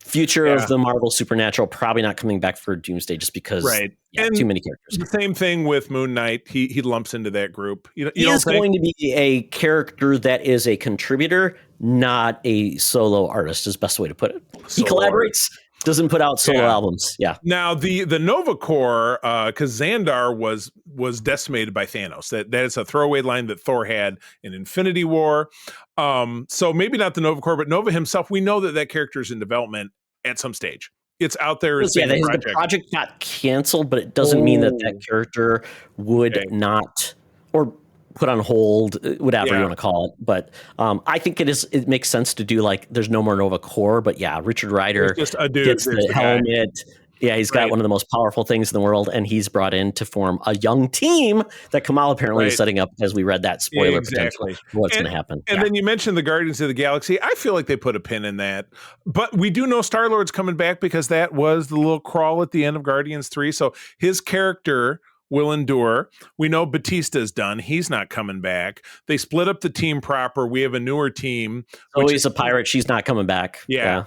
Future of the Marvel Supernatural probably not coming back for Doomsday just because and too many characters. The same thing with Moon Knight. He lumps into that group. He is going to be a character that is a contributor, not a solo artist. Is the best way to put it. He collaborates. Doesn't put out solo albums. Yeah. Now the Nova Corps, because Xandar was decimated by Thanos. That is a throwaway line that Thor had in Infinity War. So maybe not the Nova Corps, but Nova himself. We know that character is in development at some stage. It's out there. The project got canceled, but it doesn't mean that character would not or put on hold, whatever Yeah. you want to call it. But I think it makes sense to do like there's no more Nova Corps. But yeah, Richard Rider There's just a dude. gets There's the the guy. helmet. Yeah, he's got Right. one of the most powerful things in the world, and he's brought in to form a young team that Kamal apparently is Right. setting up as we read that spoiler potential Exactly. for what's going to happen. And then you mentioned the Guardians of the Galaxy. I feel like they put a pin in that. But we do know Star-Lord's coming back because that was the little crawl at the end of Guardians 3. So his character will endure. We know Batista's done. He's not coming back. They split up the team proper. We have a newer team. Oh, he's a pirate. She's not coming back. Yeah.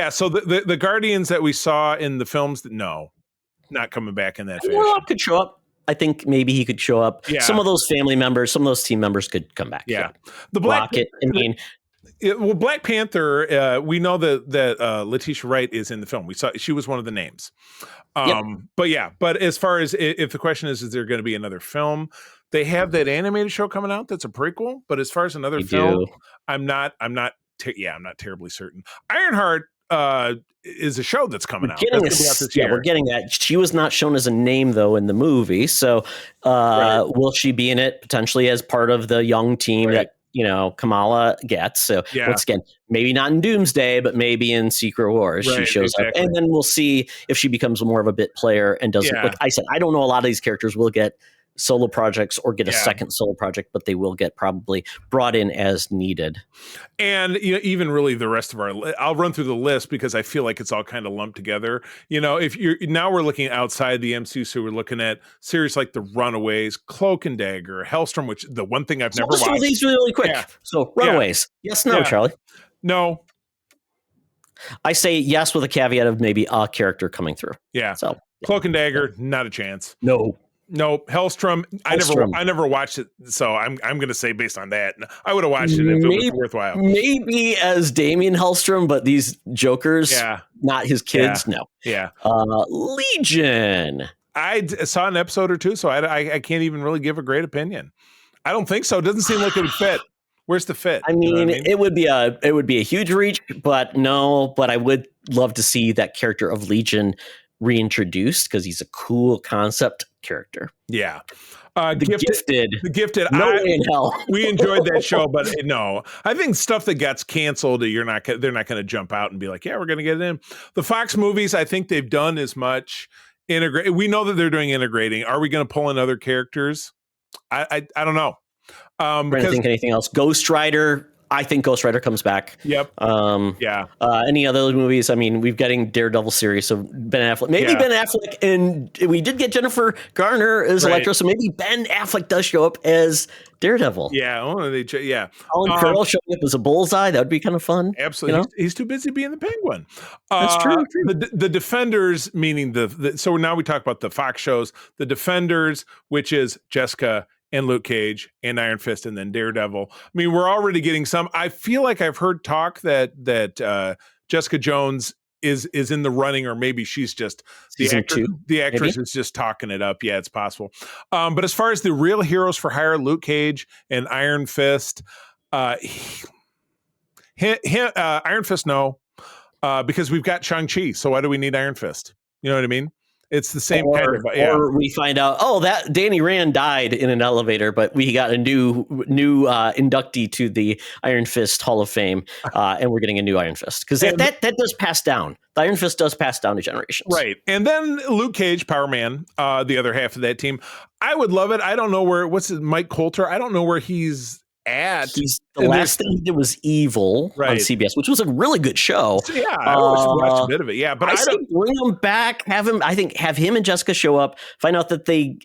So the Guardians that we saw in the films, no, not coming back in that fashion. Well, could show up. I think maybe he could show up. Yeah. Some of those family members, some of those team members could come back. Yeah. The Black Rocket. I mean, Black Panther, we know that Letitia Wright is in the film. We saw she was one of the names. But as far as if the question is there going to be another film? They have that animated show coming out that's a prequel. But as far as another film, I'm not terribly certain. Ironheart is a show that's coming out. That's gonna be out this year. We're getting that. She was not shown as a name though in the movie. So will she be in it potentially as part of the young team that Kamala gets? So once again, maybe not in Doomsday, but maybe in Secret Wars she shows up, and then we'll see if she becomes more of a bit player and doesn't. Like I said, I don't know. A lot of these characters will get solo projects or get a second solo project, but they will get probably brought in as needed. And even really the rest of I'll run through the list because I feel like it's all kind of lumped together. If you're now we're looking outside the MCU, so we're looking at series like The Runaways, Cloak and Dagger, Hellstrom, which the one thing I've never watched. So these really quick. Yeah. So Runaways, yes, no, Charlie. No. I say yes with a caveat of maybe a character coming through. Yeah. So Cloak and Dagger, not a chance. No. Hellstrom. I never watched it, so I'm going to say based on that, I would have watched it if it was worthwhile. Maybe as Damien Hellstrom, but these Jokers, not his kids. No. Yeah. Legion. I saw an episode or two, so I can't even really give a great opinion. I don't think so. It doesn't seem like it would fit. Where's the fit? I mean, it would be a huge reach, but I would love to see that character of Legion reintroduced because he's a cool concept character. Yeah. The Gifted. No way in hell. We enjoyed that show, but no. I think stuff that gets canceled, they're not going to jump out and be like, yeah, we're going to get it in. The Fox movies, I think they've done as much integrate. We know that they're doing integrating. Are we going to pull in other characters? I don't know. Trying to think anything else. Ghost Rider. I think Ghost Rider comes back. Yep. Any other movies? I mean, we've getting Daredevil series, so Ben Affleck. Maybe Ben Affleck, and we did get Jennifer Garner as Electro, so maybe Ben Affleck does show up as Daredevil. Yeah. Colin Farrell showing up as a bullseye. That would be kind of fun. Absolutely. He's too busy being the Penguin. That's true. The Defenders, meaning so now we talk about the Fox shows, the Defenders, which is Jessica and Luke Cage and Iron Fist and then Daredevil. I mean, we're already getting some. I feel like I've heard talk that Jessica Jones is in the running, or maybe she's just the actress is just talking it up. Yeah, it's possible. But as far as the real heroes for hire, Luke Cage and Iron Fist, Iron Fist, no, because we've got Shang-Chi. So why do we need Iron Fist? You know what I mean? It's the same kind of, Or we find out, that Danny Rand died in an elevator, but we got a new inductee to the Iron Fist Hall of Fame, and we're getting a new Iron Fist because that does pass down. The Iron Fist does pass down to generations, right? And then Luke Cage, Power Man, the other half of that team. I would love it. I don't know Mike Coulter. I don't know where he's at. The last thing he did was Evil on CBS, which was a really good show. So, yeah, I always watched a bit of it. Yeah, but I say bring him back. Have him and Jessica show up. Find out that they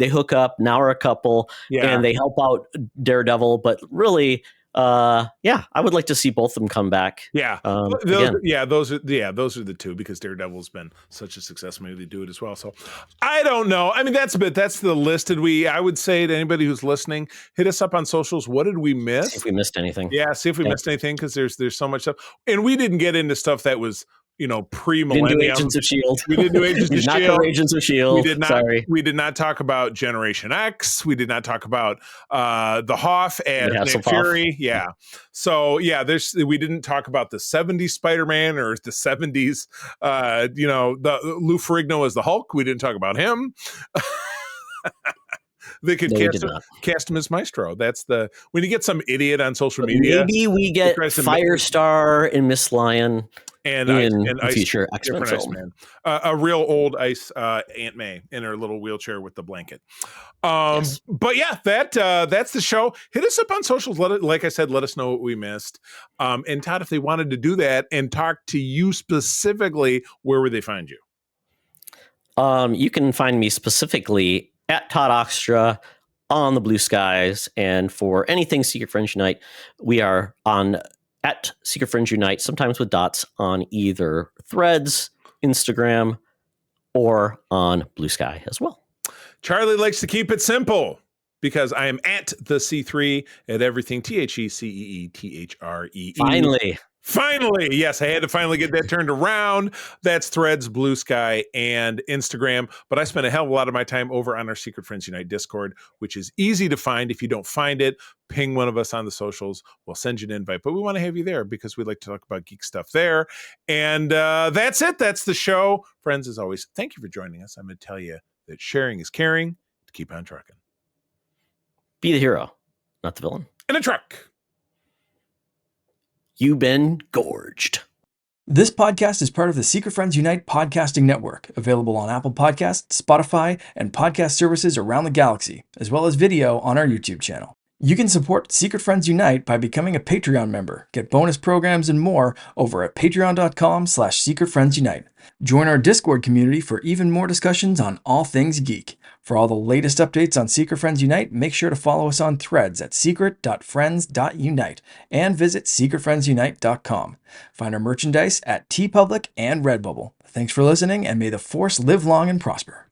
hook up. Now are a couple, and they help out Daredevil. But really, I would like to see both of them come back. Yeah, those are the two, because Daredevil's been such a success. Maybe they do it as well. So I don't know. I mean, that's the list. I would say to anybody who's listening, hit us up on socials. What did we miss? See if we missed anything. Yeah, see if we missed anything, because there's so much stuff, and we didn't get into stuff that was pre-millennium. We didn't do Agents of S.H.I.E.L.D. We didn't do Agents of S.H.I.E.L.D. Agents of S.H.I.E.L.D. We did not. Sorry. We did not talk about Generation X. We did not talk about the Hoff and Nick Fury. Yeah. So we didn't talk about the 70s Spider-Man or the 70s. The Lou Ferrigno as the Hulk. We didn't talk about him. They could No, we did not. cast him as Maestro. That's when you get some idiot on social media. Maybe we get tries to Firestar and Miss Lion and in Ice, future X-Men different film. Iceman. A real old Ice Aunt May in her little wheelchair with the blanket. Yes. But yeah, that's the show. Hit us up on socials. Like I said, let us know what we missed. And Todd, if they wanted to do that and talk to you specifically, where would they find you? You can find me specifically at Todd Oxtra on the Blue Skies, and for anything Secret Friends Unite, we are on at Secret Friends Unite, sometimes with dots, on either Threads, Instagram, or on Blue Sky as well. Charlie likes to keep it simple because I am at the C3 at everything. TheCeeThree. Finally, yes, I had to finally get that turned around. That's Threads, Blue Sky, and Instagram. But I spent a hell of a lot of my time over on our Secret Friends Unite Discord, which is easy to find. If you don't find it, ping one of us on the socials. We'll send you an invite. But we want to have you there because we like to talk about geek stuff there. And that's it. That's the show. Friends, as always, thank you for joining us. I'm going to tell you that sharing is caring. To keep on trucking. Be the hero, not the villain. In a truck. You've been gorged. This podcast is part of the Secret Friends Unite podcasting network, available on Apple Podcasts, Spotify, and podcast services around the galaxy, as well as video on our YouTube channel. You can support Secret Friends Unite by becoming a Patreon member, get bonus programs and more over at patreon.com/secretfriendsunite. Join our Discord community for even more discussions on all things geek. For all the latest updates on Secret Friends Unite, make sure to follow us on Threads at secret.friends.unite and visit secretfriendsunite.com. Find our merchandise at TeePublic and Redbubble. Thanks for listening, and may the Force live long and prosper.